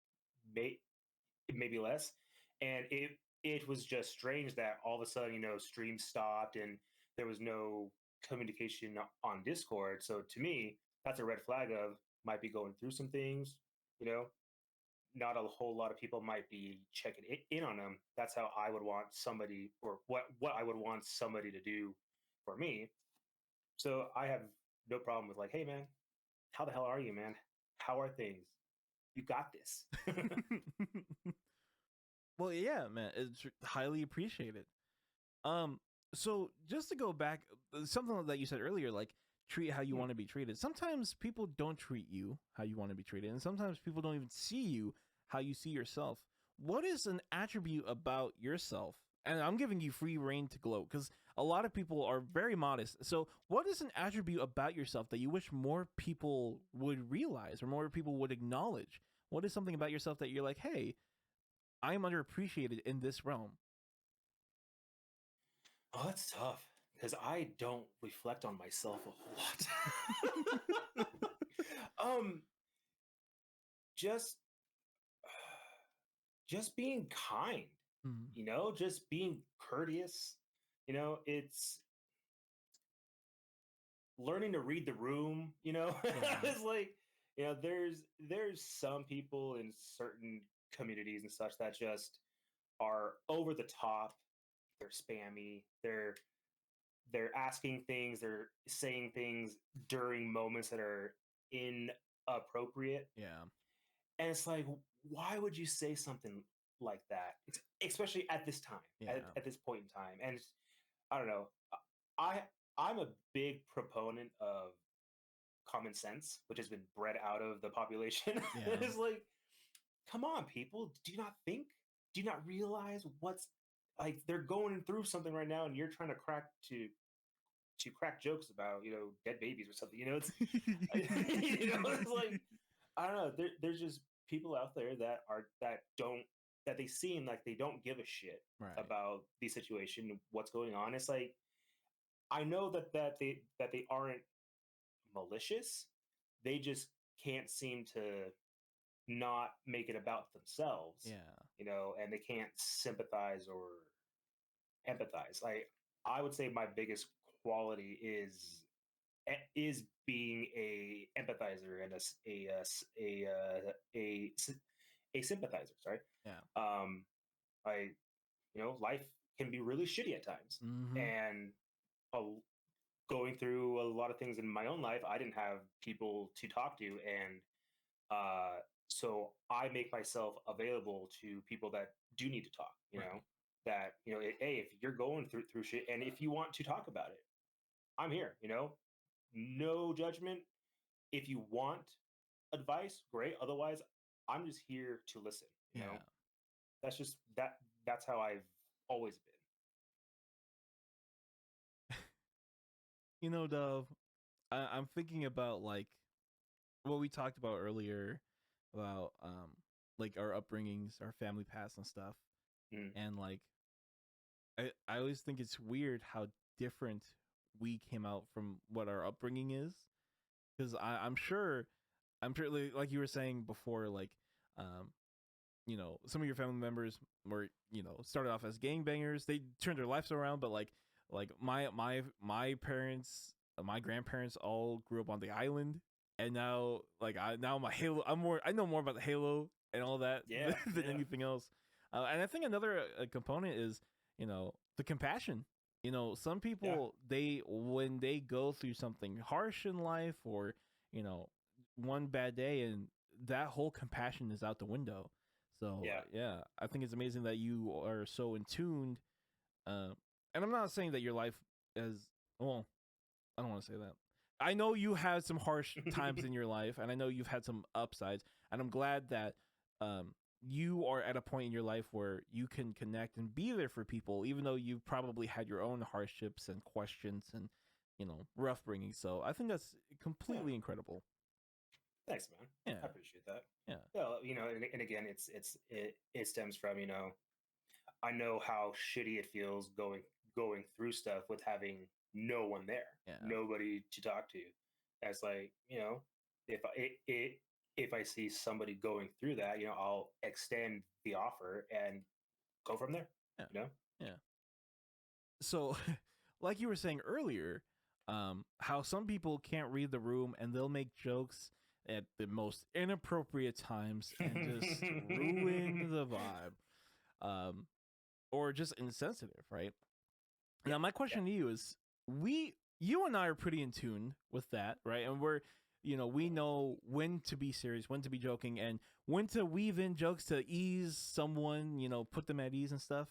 may, maybe less, and it was just strange that all of a sudden stream stopped and there was no communication on Discord. So to me, that's a red flag of might be going through some things. You know, not a whole lot of people might be checking in on them. That's how I would want somebody, or what I would want somebody to do for me. So I have no problem with like, hey man, how the hell are you, man? How are things? You got this. Well, yeah, man, it's highly appreciated. Um, so just to go back, something that you said earlier, like treat how you Hmm. want to be treated. Sometimes people don't treat you how you want to be treated, and sometimes people don't even see you how you see yourself. What is an attribute about yourself? And I'm giving you free reign to gloat because a lot of people are very modest. So, what is an attribute about yourself that you wish more people would realize or more people would acknowledge? What is something about yourself that you're like, hey, I'm underappreciated in this realm? Oh, that's tough because I don't reflect on myself a whole lot. um, just just being kind, Mhm. just being courteous. It's learning to read the room. Yeah. It's like, there's some people in certain communities and such that just are over the top. They're spammy. They're asking things. They're saying things during moments that are inappropriate, Yeah. and it's like, why would you say something like that, especially at this time, Yeah. at this point in time? And I don't know. I I'm a big proponent of common sense, which has been bred out of the population. Yeah. It's like, come on, people. Do you not think? Do you not realize what's like they're going through something right now, and you're trying to crack jokes about dead babies or something. It's like, I don't know. There's just people out there that they seem like they don't give a shit Right. about the situation, what's going on. It's like, I know that they aren't malicious. They just can't seem to not make it about themselves, Yeah. and they can't sympathize or empathize. Like, I would say my biggest quality is being a empathizer and a sympathizer. Sorry. Yeah. Um, I life can be really shitty at times, Mhm. and uh, going through a lot of things in my own life, I didn't have people to talk to, and uh, so I make myself available to people that do need to talk. Right. That hey, if you're going through shit, and if you want to talk about it, I'm here. No judgment. If you want advice, great. Otherwise, I'm just here to listen. Yeah. That's just that's how I've always been. Dove, I'm thinking about like what we talked about earlier about like our upbringings, our family past and stuff. Mm. And like I always think it's weird how different we came out from what our upbringing is. Because I'm sure like you were saying before, like um some of your family members were started off as gangbangers. They turned their lives around, but like my parents, my grandparents all grew up on the island, and now like now my Halo, I know more about the Halo and all that Yeah, than yeah, anything else. And I think another component is the compassion. Some yeah, people, they when they go through something harsh in life, or you know one bad day, and that whole compassion is out the window. So yeah. yeah, I think it's amazing that you are so in tuned. Uh, and I'm not saying that your life is, well, I don't want to say that. I know you had some harsh times in your life, and I know you've had some upsides, and I'm glad that you are at a point in your life where you can connect and be there for people, even though you probably had your own hardships and questions and rough bringing. So I think that's Yeah. completely incredible. Thanks, man. I Yeah, appreciate that. yeah, Yeah, and again, it stems from I know how shitty it feels going through stuff with having no one there, yeah, nobody to talk to. That's like, if if I see somebody going through that, I'll extend the offer and go from there. yeah, You know? yeah. So like you were saying earlier, how some people can't read the room and they'll make jokes at the most inappropriate times and just ruin the vibe, um or just insensitive, right? Yeah, Now my yeah. question to you is, you and I are pretty in tune with that, right? And we know when to be serious, when to be joking, and when to weave in jokes to ease someone, put them at ease and stuff.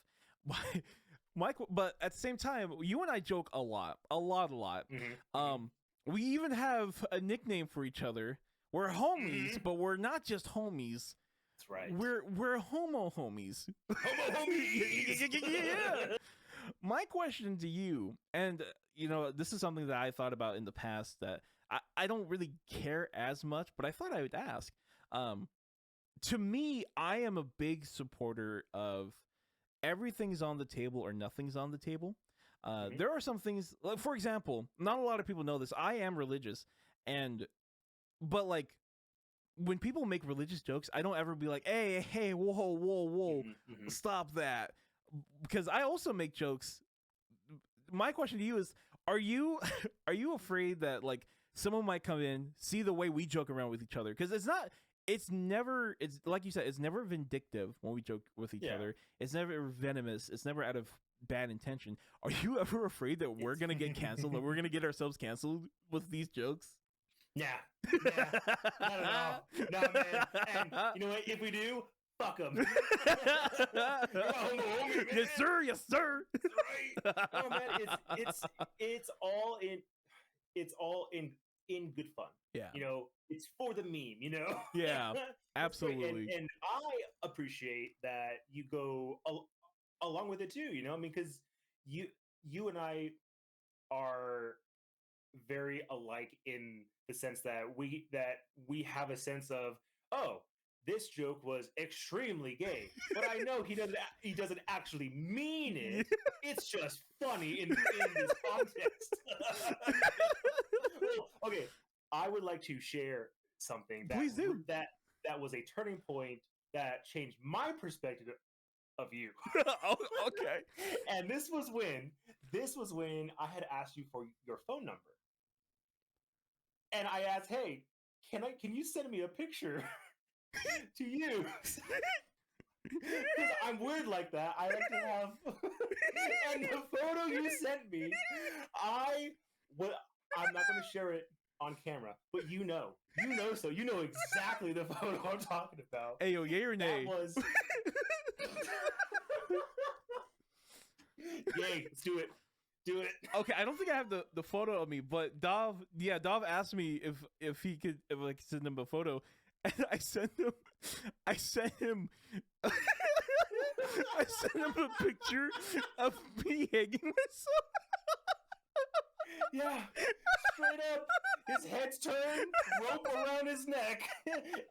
Mike, but at the same time, you and I joke a lot. Mm-hmm. We even have a nickname for each other. We're homies, but we're not just homies. That's right. We're homo homies. Homo homies. Yeah. My question to you, and this is something that I thought about in the past that I don't really care as much, but I thought I would ask. To me, I am a big supporter of everything's on the table or nothing's on the table. There are some things, like, for example, not a lot of people know this. I am religious, but like when people make religious jokes, I don't ever be like, hey, whoa, stop that, because I also make jokes. My question to you is, are you afraid that like someone might come in, see the way we joke around with each other? Because it's like you said, it's never vindictive when we joke with each other. It's never venomous. It's never out of bad intention. Are you ever afraid that we're gonna get canceled, that we're gonna get ourselves canceled with these jokes? Nah, not at all. Nah, man. And you know what? If we do, fuck them. Yes, sir. Yes, sir. That's right. No, man. It's all in good fun. Yeah. It's for the meme. Yeah. Absolutely. And I appreciate that you go along with it too. Because you and I are very alike in the sense that we have a sense of, oh, this joke was extremely gay, but I know he doesn't actually mean it. It's just funny in this context. Well, okay, I would like to share something Please do. that was a turning point that changed my perspective of you. Oh, okay. And this was when I had asked you for your phone number. And I asked, hey, can you send me a picture to you? Because I'm weird like that. I like to have. And the photo you sent me, I'm not going to share it on camera, but so you know exactly the photo I'm talking about. Hey, yo, yay or nay? That was. Yay! Let's do it. Do it. Okay, I don't think I have the photo of me, but Dahv asked me if he could send him a photo, and I sent him a picture of me hanging myself. Yeah, straight up. His head's turned, rope around his neck,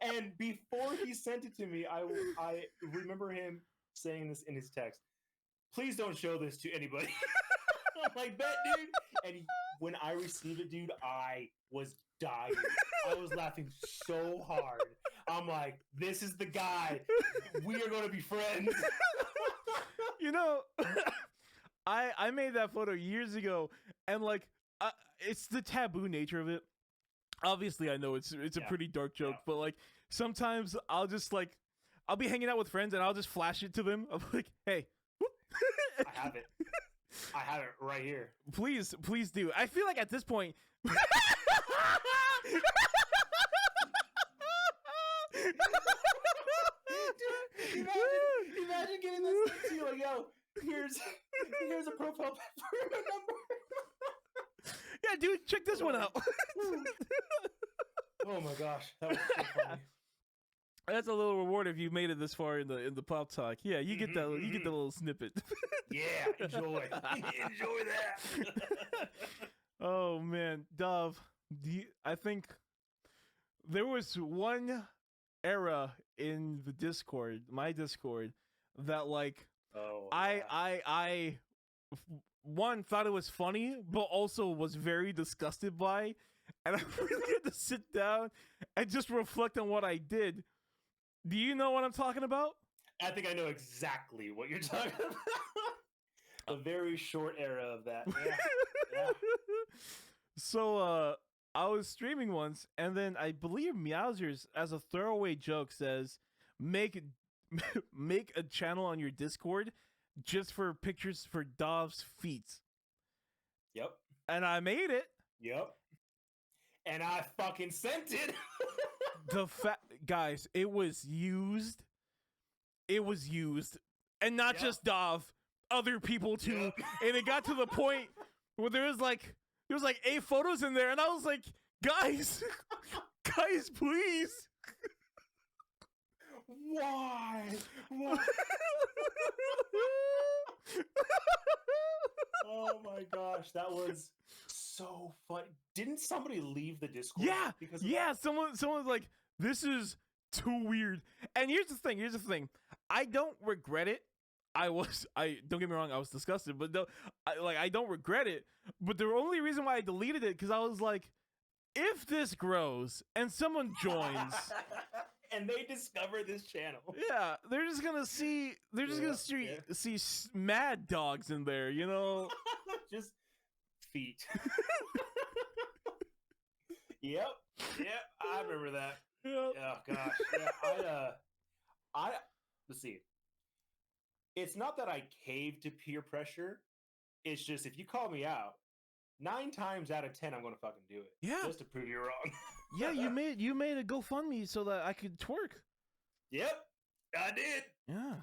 and before he sent it to me, I remember him saying this in his text. Please don't show this to anybody. I'm like, bet, dude. And when I received it, dude, I was dying. I was laughing so hard. I'm like, this is the guy. We are going to be friends. I made that photo years ago, and like, it's the taboo nature of it. Obviously, I know it's a pretty dark joke, but like sometimes I'll just like, I'll be hanging out with friends and I'll just flash it to them. I'm like, hey. I have it. I have it right here. Please do. I feel like at this point. Dude, imagine getting this to you like, yo, here's a profile picture number. Yeah, dude, check this one out. Oh my gosh, that was so funny. That's a little reward if you made it this far in the pop talk. Yeah, you get that. You get the little snippet. Yeah, enjoy that. Oh man, Dahv, I think there was one era in the Discord, my Discord, that like I one thought it was funny, but also was very disgusted by, and I really had to sit down and just reflect on what I did. Do you know what I'm talking about? I think I know exactly what you're talking about. A very short era of that. Yeah. So I was streaming once, and then I believe Meowsers, as a throwaway joke, says make a channel on your Discord just for pictures for Dahv's feet. Yep. And I made it. Yep. and I fucking sent it. Guys, it was used. It was used, and not just Dahv, other people too. And it got to the point where there was like 8 photos in there, and I was like, guys, guys, please. Why? Oh my gosh, that was so fun. Didn't somebody leave the Discord? Yeah, someone's like, this is too weird. And here's the thing. I don't regret it. I don't get me wrong, I was disgusted, but I don't regret it. But the only reason why I deleted it, because I was like, if this grows and someone joins and they discover this channel, yeah, they're just gonna see see mad dogs in there, you know. Just feet. Yep, I remember that. Yep. Oh gosh, yeah. I let's see. It's not that I caved to peer pressure. It's just if you call me out, 9 times out of 10, I'm gonna fucking do it. Yeah, just to prove you wrong. Yeah, you made a GoFundMe so that I could twerk. Yep, I did. Yeah,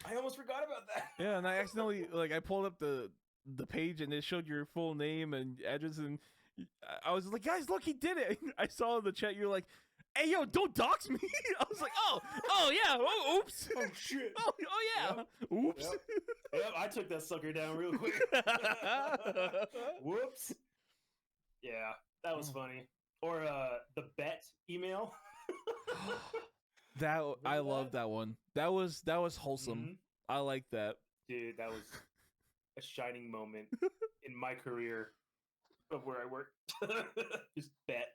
I almost forgot about that. Yeah, and I accidentally I pulled up the page and it showed your full name and address, and I was like, guys, look, he did it. I saw in the chat you're like, hey, yo, don't dox me. I was like, oh yeah, oh, oops. Oh shit. Oh yeah, yep. Oops. Yep, I took that sucker down real quick. Whoops. Yeah, that was funny. Or the bet email. I love that one. That was wholesome. Mm-hmm. I like that. Dude, that was a shining moment in my career of where I work. Just bet.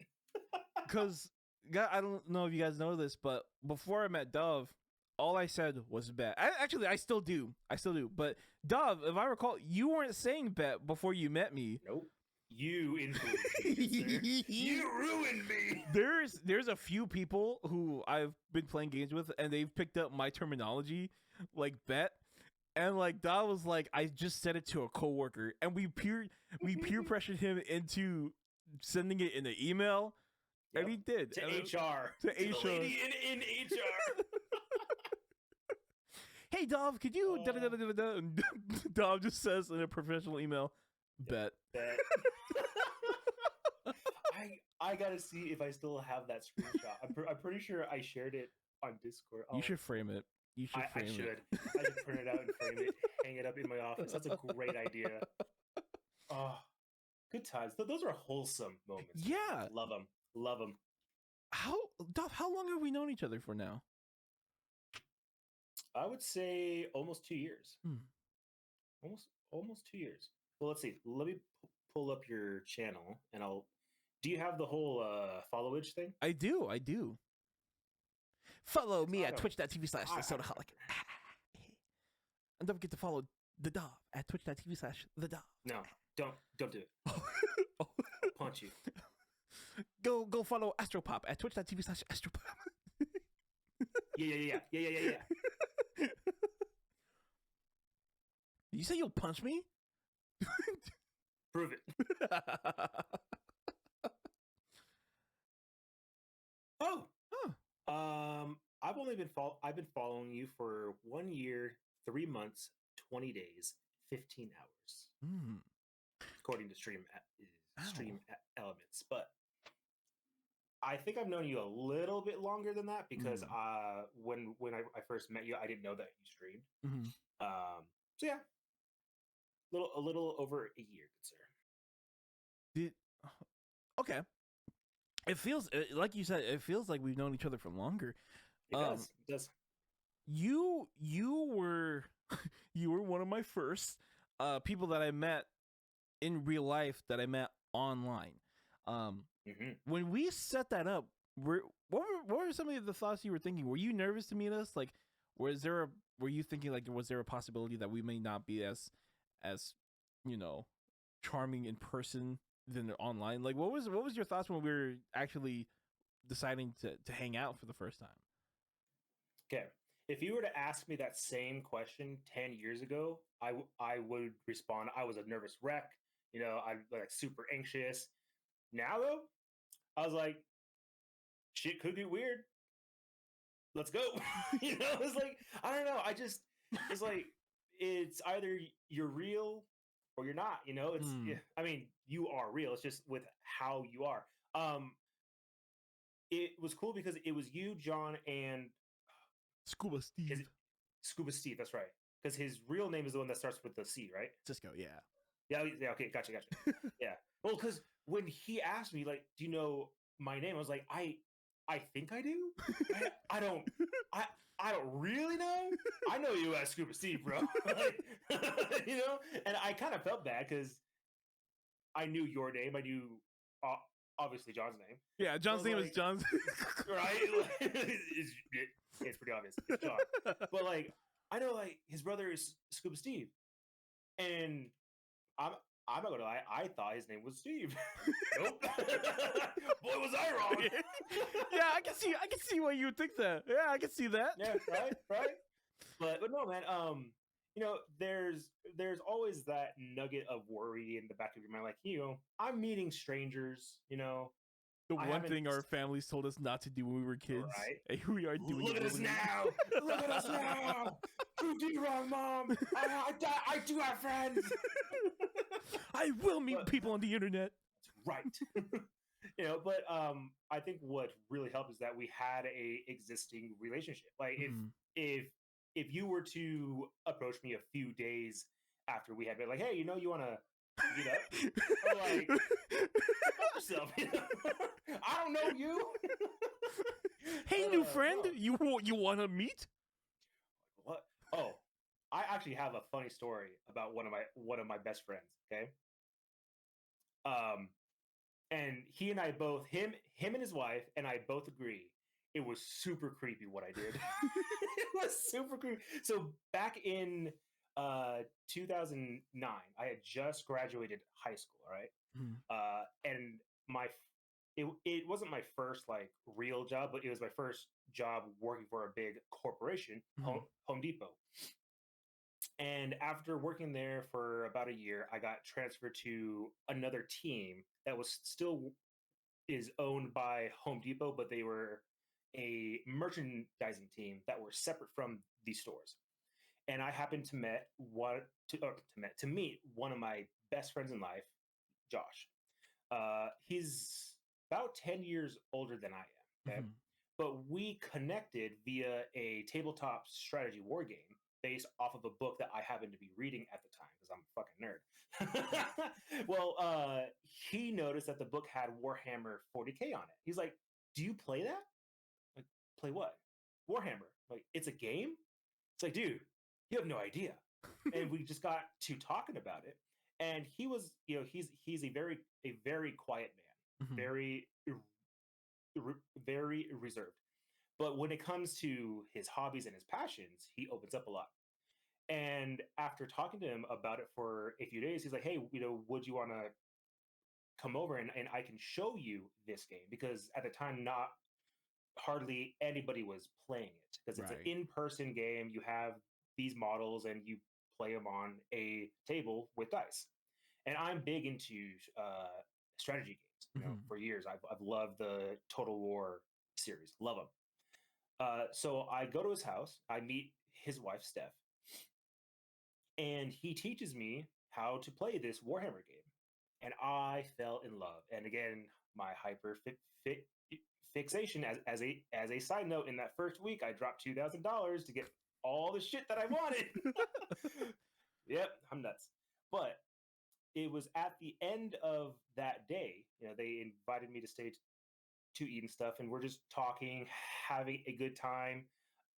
Because I don't know if you guys know this, but before I met Dahv, all I said was bet. I still do. But Dahv, if I recall, you weren't saying bet before you met me. Nope. You influenced me, sir. You ruined me. There's a few people who I've been playing games with, and they've picked up my terminology, like bet, and like Dahv was like, I just said it to a coworker, and we peer pressured him into sending it in an email. Yep. And he did. To HR. To HR. The lady in HR. Hey, Dahv, could you... And Dahv just says in a professional email, bet. I gotta see if I still have that screenshot. I'm pretty sure I shared it on Discord. You should frame it. I should print it out and frame it, hang it up in my office. That's a great idea. Oh, good times. Those are wholesome moments. Yeah. Love them. Dahv, how long have we known each other for now? I would say almost 2 years. Almost 2 years. Well, let's see. Let me pull up your channel, and do you have the whole followage thing? I do. Follow me at twitch.tv/Sodaholic. And don't forget to follow the Dahv at twitch.tv/Dahv. No, don't do it. I'll punch you. Go follow Astropop at twitch.tv/Astropop. Yeah. You say you'll punch me? Prove it. I've been following you for 1 year, 3 months, 20 days, 15 hours. According to Stream Elements. But I think I've known you a little bit longer than that because when I first met you, I didn't know that you streamed. So yeah, a little over a year, good sir. Okay. It feels like you said. It feels like we've known each other for longer. It does. It does. You were one of my first people that I met in real life that I met online. When we set that up, what were some of the thoughts you were thinking? Were you nervous to meet us? Like, were you thinking like was there a possibility that we may not be as charming in person than online? Like, what was your thoughts when we were actually deciding to hang out for the first time? Okay, if you were to ask me that same question 10 years ago, I would respond, I was a nervous wreck. I'm like super anxious. Now though, I was like, shit could get weird. Let's go. It's like, I don't know. It's like, it's either you're real or you're not. I mean, you are real. It's just with how you are. It was cool because it was you, John, and Scuba Steve. Scuba Steve. That's right. Because his real name is the one that starts with the C, right? Cisco, yeah. Yeah. Okay. Gotcha. Yeah. Well, because when he asked me, like, do you know my name? I was like, I think I do. I don't. I don't really know. I know you as Scuba Steve, bro. And I kind of felt bad because I knew your name. I knew obviously John's name. Yeah, John's name is John's. Right? It's pretty obvious. It's John. But like, I know like his brother is Scuba Steve, and I'm not gonna lie. I thought his name was Steve. Nope. Boy, was I wrong. Yeah, I can see why you would think that. Yeah, I can see that. Yeah, right. But no, man. There's always that nugget of worry in the back of your mind, like I'm meeting strangers. The one thing our families told us not to do when we were kids. Right. And we are doing Look it. At us now. Look at us now. Prove you wrong, Mom. I do have friends. I will meet people on the internet. Right. But I think what really helped is that we had a existing relationship. Like if you were to approach me a few days after we had been like, hey, you want to meet up? I'm like, fuck yourself. I don't know you. Hey, new friend, you want to meet? What? Oh, I actually have a funny story about one of my best friends. Okay. And he and I both, him and his wife and I both agree it was super creepy what I did. It was super creepy. So back in 2009, I had just graduated high school, right? And it wasn't my first like real job, but it was my first job working for a big corporation, Home Depot. And after working there for about a year, I got transferred to another team that was still is owned by Home Depot, but they were a merchandising team that were separate from these stores. And I happened to meet one of my best friends in life, Josh. He's about 10 years older than I am. Okay. But we connected via a tabletop strategy war game based off of a book that I happened to be reading at the time because I'm a fucking nerd. Well, he noticed that the book had Warhammer 40K on it. He's like, do you play that? Like, play what? Warhammer. Like, it's a game? It's like, dude, you have no idea. And we just got to talking about it. And he was, he's a very quiet man, very reserved. But when it comes to his hobbies and his passions, he opens up a lot. And after talking to him about it for a few days, he's like, hey, would you want to come over and I can show you this game? Because at the time, not hardly anybody was playing it because it's an in-person game. You have these models and you play them on a table with dice. And I'm big into strategy games. For years, I've loved the Total War series. Love them. So I go to his house. I meet his wife, Steph. And he teaches me how to play this Warhammer game. And I fell in love. And again, my fixation as a side note, in that first week, I dropped $2,000 to get all the shit that I wanted. Yep, I'm nuts. But it was at the end of that day, they invited me to stay to eat and stuff. And we're just talking, having a good time.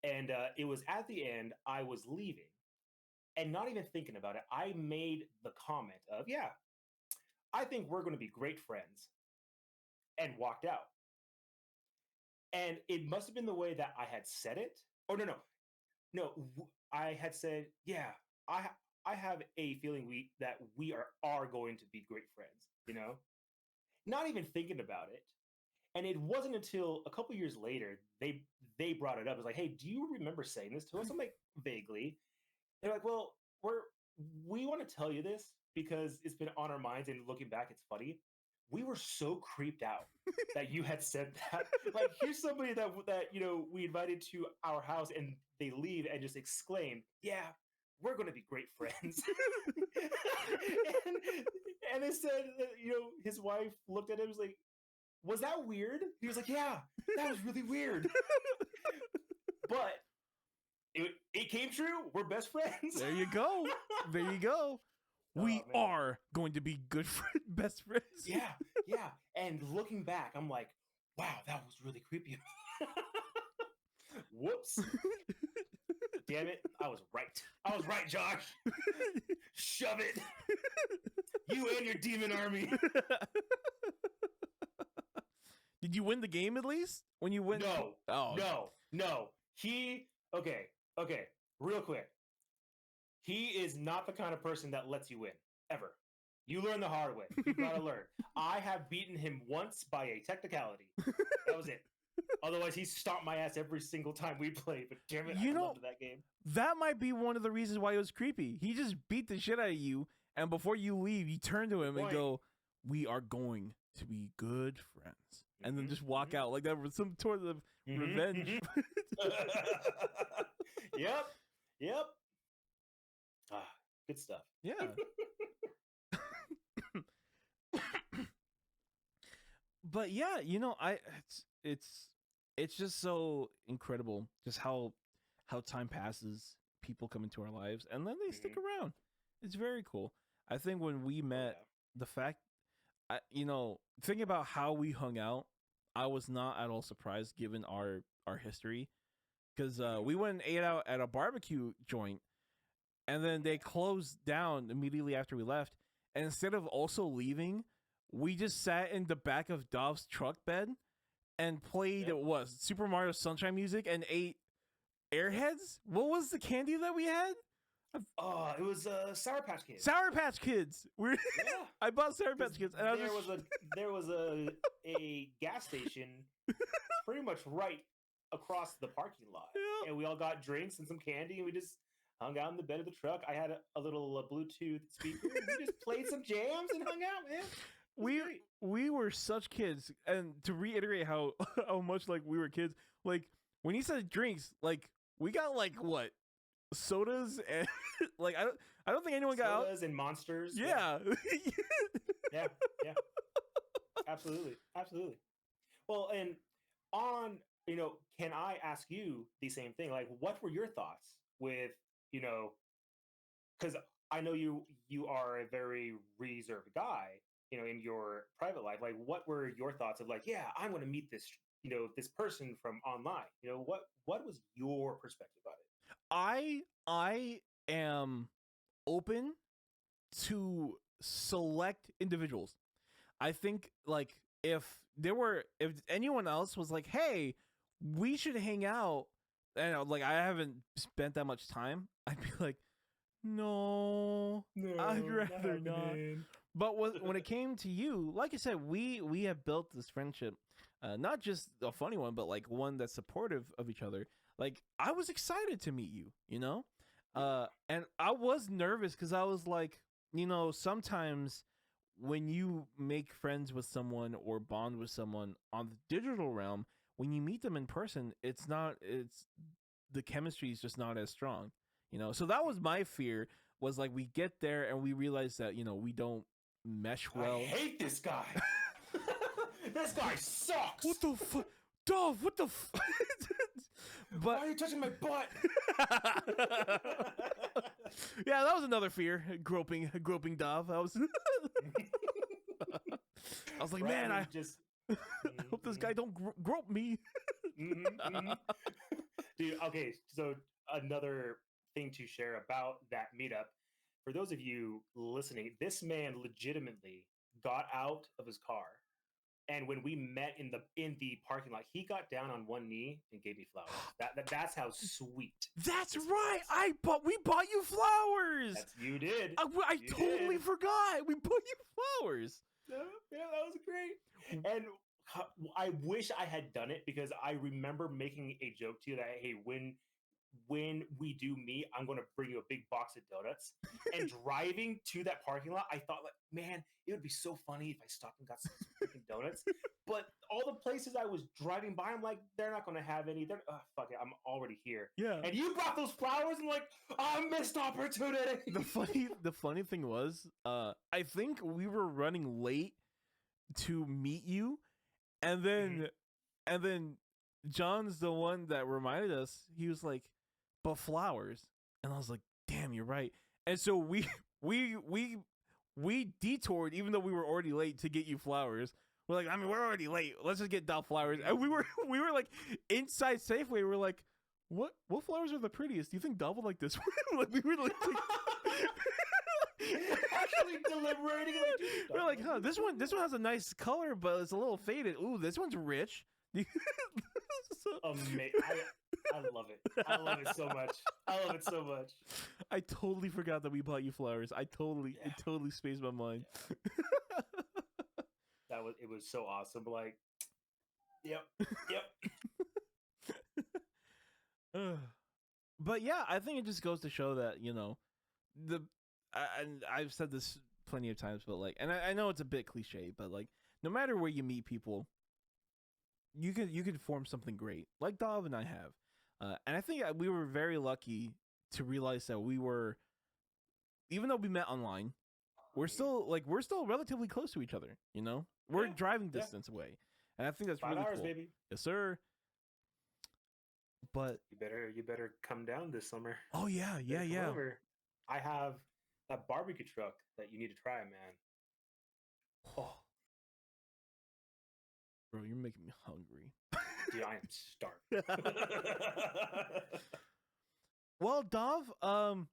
And it was at the end, I was leaving. And not even thinking about it, I made the comment of, yeah, I think we're going to be great friends, and walked out. And it must have been the way that I had said it. Oh, no. I had said, yeah, I have a feeling that we are going to be great friends, Not even thinking about it. And it wasn't until a couple years later, they brought it up. It's like, hey, do you remember saying this to us? I'm like, vaguely. They're like, well, we want to tell you this because it's been on our minds, and looking back, it's funny. we were so creeped out that you had said that. Like, here's somebody that we invited to our house, and they leave and just exclaim, "Yeah, we're going to be great friends." and they said that, his wife looked at him and was like, "Was that weird?" He was like, "Yeah, that was really weird." But it came true. We're best friends. There you go. There you go. We are going to be good best friends. Yeah. And looking back, I'm like, wow, that was really creepy. Whoops. Damn it. I was right, Josh. Shove it. You and your demon army. Did you win the game at least? When you win? No. Oh. No. Okay. Real quick. He is not the kind of person that lets you win. Ever. You learn the hard way. You gotta learn. I have beaten him once by a technicality. That was it. Otherwise, he stomped my ass every single time we played. But damn it, I loved that game. That might be one of the reasons why it was creepy. He just beat the shit out of you, and before you leave, you turn to him and go, "We are going to be good friends," and then just walk out like that with some sort of revenge. Yep. Good stuff. Yeah. But yeah, it's just so incredible just how time passes, people come into our lives, and then they stick around. It's very cool. I think when we met, the fact, thinking about how we hung out, I was not at all surprised given our history, because we went and ate out at a barbecue joint, and then they closed down immediately after we left, and instead of also leaving, we just sat in the back of Dahv's truck bed and played Super Mario Sunshine music and ate Airheads. What was the candy that we had? It was Sour Patch Kids. Sour Patch Kids. I bought Sour Patch Kids, and there was a gas station pretty much right across the parking lot, and we all got drinks and some candy, and we just hung out in the bed of the truck. I had a little Bluetooth speaker, and we just played some jams and hung out, man. We were such kids, and to reiterate how much like we were kids, like when he said drinks, like we got like what, sodas and like I don't think anyone got out. Sodas and Monsters. Yeah. Yeah. Absolutely. Well, and on, can I ask you the same thing? Like, what were your thoughts with, because I know you are a very reserved guy, in your private life. Like, what were your thoughts of like, yeah, I'm going to meet this, this person from online? What was your perspective on it? I am open to select individuals. I think like if anyone else was like, hey, we should hang out, and like I haven't spent that much time, I'd be like, no, I'd rather not. But when it came to you, like I said, we have built this friendship, not just a funny one, but like one that's supportive of each other. Like I was excited to meet you, and I was nervous because I was like, sometimes when you make friends with someone or bond with someone on the digital realm, when you meet them in person, the chemistry is just not as strong, So that was my fear, was like we get there and we realize that, we don't mesh well. I hate this guy. This guy sucks. What the fuck? Dahv, what the fuck? Why are you touching my butt? Yeah, that was another fear. Groping Dahv. I was like, man, I hope this guy don't grope me. Dude, okay, so another thing to share about that meetup. For those of you listening, this man legitimately got out of his car, and when we met in the parking lot, he got down on one knee and gave me flowers. That's how sweet. That's right. We bought you flowers. You did. I totally forgot. We bought you flowers. Yeah, that was great. And I wish I had done it, because I remember making a joke to you that, hey, when when we do meet, I'm going to bring you a big box of donuts. And driving to that parking lot, I thought, like, man, it would be so funny if I stopped and got some freaking donuts. But all the places I was driving by, I'm like, they're not going to have any. Fuck it, I'm already here. Yeah. And you brought those flowers, and like, oh, missed opportunity. The funny thing was, I think we were running late to meet you, and then John's the one that reminded us. He was like, but flowers. And I was like, damn, you're right. And so we detoured, even though we were already late, to get you flowers. We're like, I mean, we're already late. Let's just get Dahv flowers. And we were like inside Safeway. We're like, what flowers are the prettiest? Do you think Dahv will like this one? Like, we were like actually deliberating. Like, we're like, huh, this one has a nice color, but it's a little faded. Ooh, this one's rich. Amazing. I love it. I love it so much. I love it so much. I totally forgot that we bought you flowers. It totally spaced my mind. It was so awesome. Like, yep. But yeah, I think it just goes to show that, you know, and I've said this plenty of times, but like, and I know it's a bit cliche, but like, no matter where you meet people, you can form something great, like Dahv and I have. And I think we were very lucky to realize that we were, even though we met online, we're still relatively close to each other. You know, we're driving distance away, and I think that's 5 really hours, cool. baby. Yes, sir. But you better come down this summer. Oh yeah. Over. I have a barbecue truck that you need to try, man. Oh, bro, you're making me hungry. Dude, I am starving. Well, Dahv,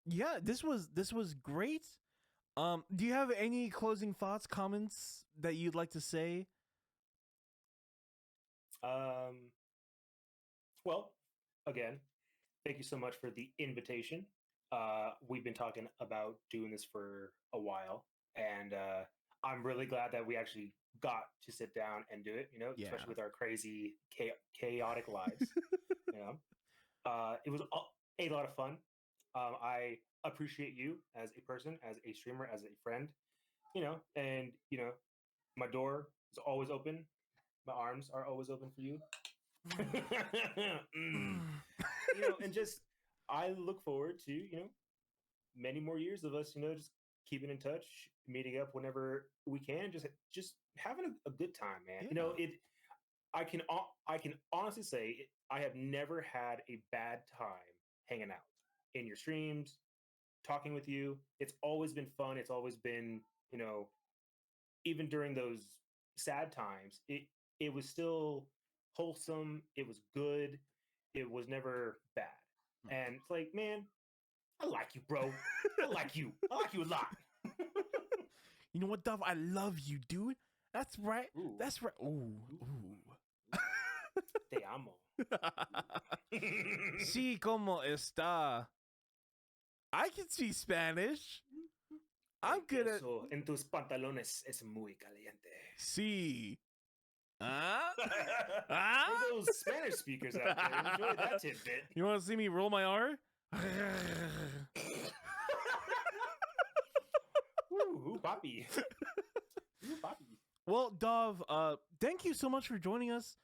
yeah, this was great. Do you have any closing thoughts, comments that you'd like to say? Well, again, thank you so much for the invitation. We've been talking about doing this for a while, and I'm really glad that we actually got to sit down and do it, you know, especially with our crazy, chaotic lives. You know, it was a lot of fun. I appreciate you as a person, as a streamer, as a friend, you know, and, you know, my door is always open. My arms are always open for you. You know, and just, I look forward to, you know, many more years of us, you know, just keeping in touch, meeting up whenever we can, just having a good time, man. You know, I can honestly say I have never had a bad time hanging out in your streams, talking with you. It's always been fun. It's always been, you know, even during those sad times, it was still wholesome. It was good. It was never bad. And it's like, man, I like you, bro. I like you. I like you a lot. You know what, Dahv? I love you, dude. That's right. Ooh. That's right. Ooh. Te amo. Sí, como está? I can speak Spanish. I'm good at. En tus pantalones es muy caliente. Sí. Ah? For those Spanish speakers out there, enjoy that tidbit. You want to see me roll my R? Ooh, papi. Ooh, papi. Well, Dahv, thank you so much for joining us.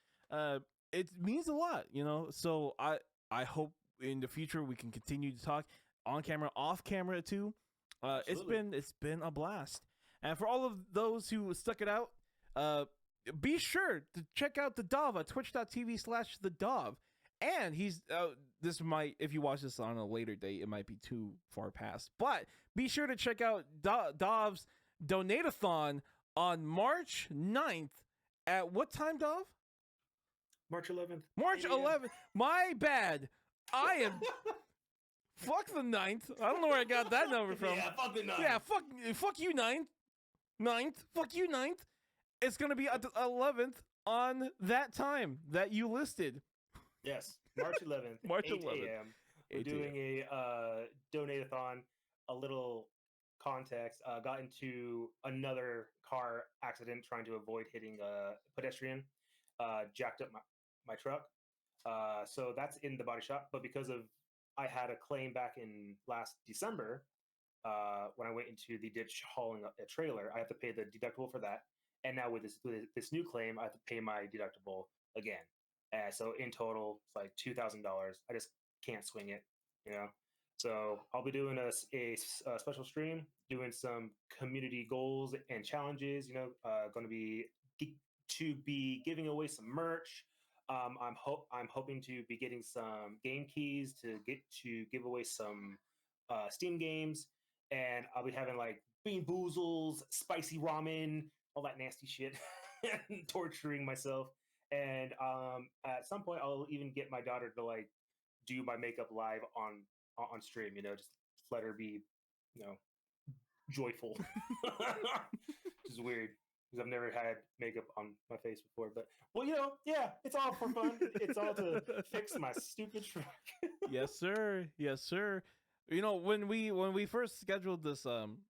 It means a lot, you know. So I hope in the future we can continue to talk on camera, off camera too. It's been a blast. And for all of those who stuck it out, be sure to check out the Dahv at twitch.tv/the Dahv. And he's this might, if you watch this on a later date, it might be too far past. But be sure to check out Dahv's Donate-a-thon on March 9th at what time, Dahv? March 11th. March 11th. My bad. I am. Fuck the 9th. I don't know where I got that number from. Yeah, fuck the 9th. Yeah, fuck you, 9th. Fuck you, 9th. It's going to be at the 11th on that time that you listed. Yes, March 11th. March 8 11th. a.m. We're doing a donate-a-thon. A little context. Got into another car accident trying to avoid hitting a pedestrian. Jacked up my truck. So that's in the body shop. But because of I had a claim back in last December, when I went into the ditch hauling a trailer, I have to pay the deductible for that. And now with this new claim, I have to pay my deductible again. So in total, it's like $2,000. I just can't swing it, you know. So I'll be doing a special stream, doing some community goals and challenges. You know, going to be giving away some merch. I'm hoping to be getting some game keys to give away some Steam games, and I'll be having like bean boozles, spicy ramen, all that nasty shit, and torturing myself. And at some point, I'll even get my daughter to like do my makeup live on stream. You know, just let her be, you know, joyful. Which is weird because I've never had makeup on my face before. But well, you know, yeah, it's all for fun. It's all to fix my stupid truck. Yes, sir. Yes, sir. You know, when we first scheduled this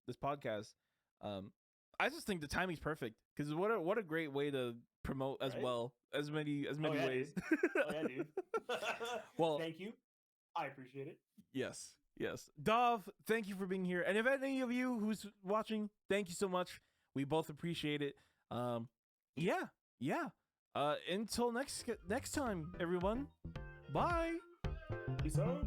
this podcast, I just think the timing's perfect because what a great way to promote as Right? well as many yeah, ways. Oh yeah, dude. Well, thank you. I appreciate it. Yes, yes. Dahv, thank you for being here. And if any of you who's watching, thank you so much. We both appreciate it. Yeah, yeah. Until next time, everyone. Bye. Peace out.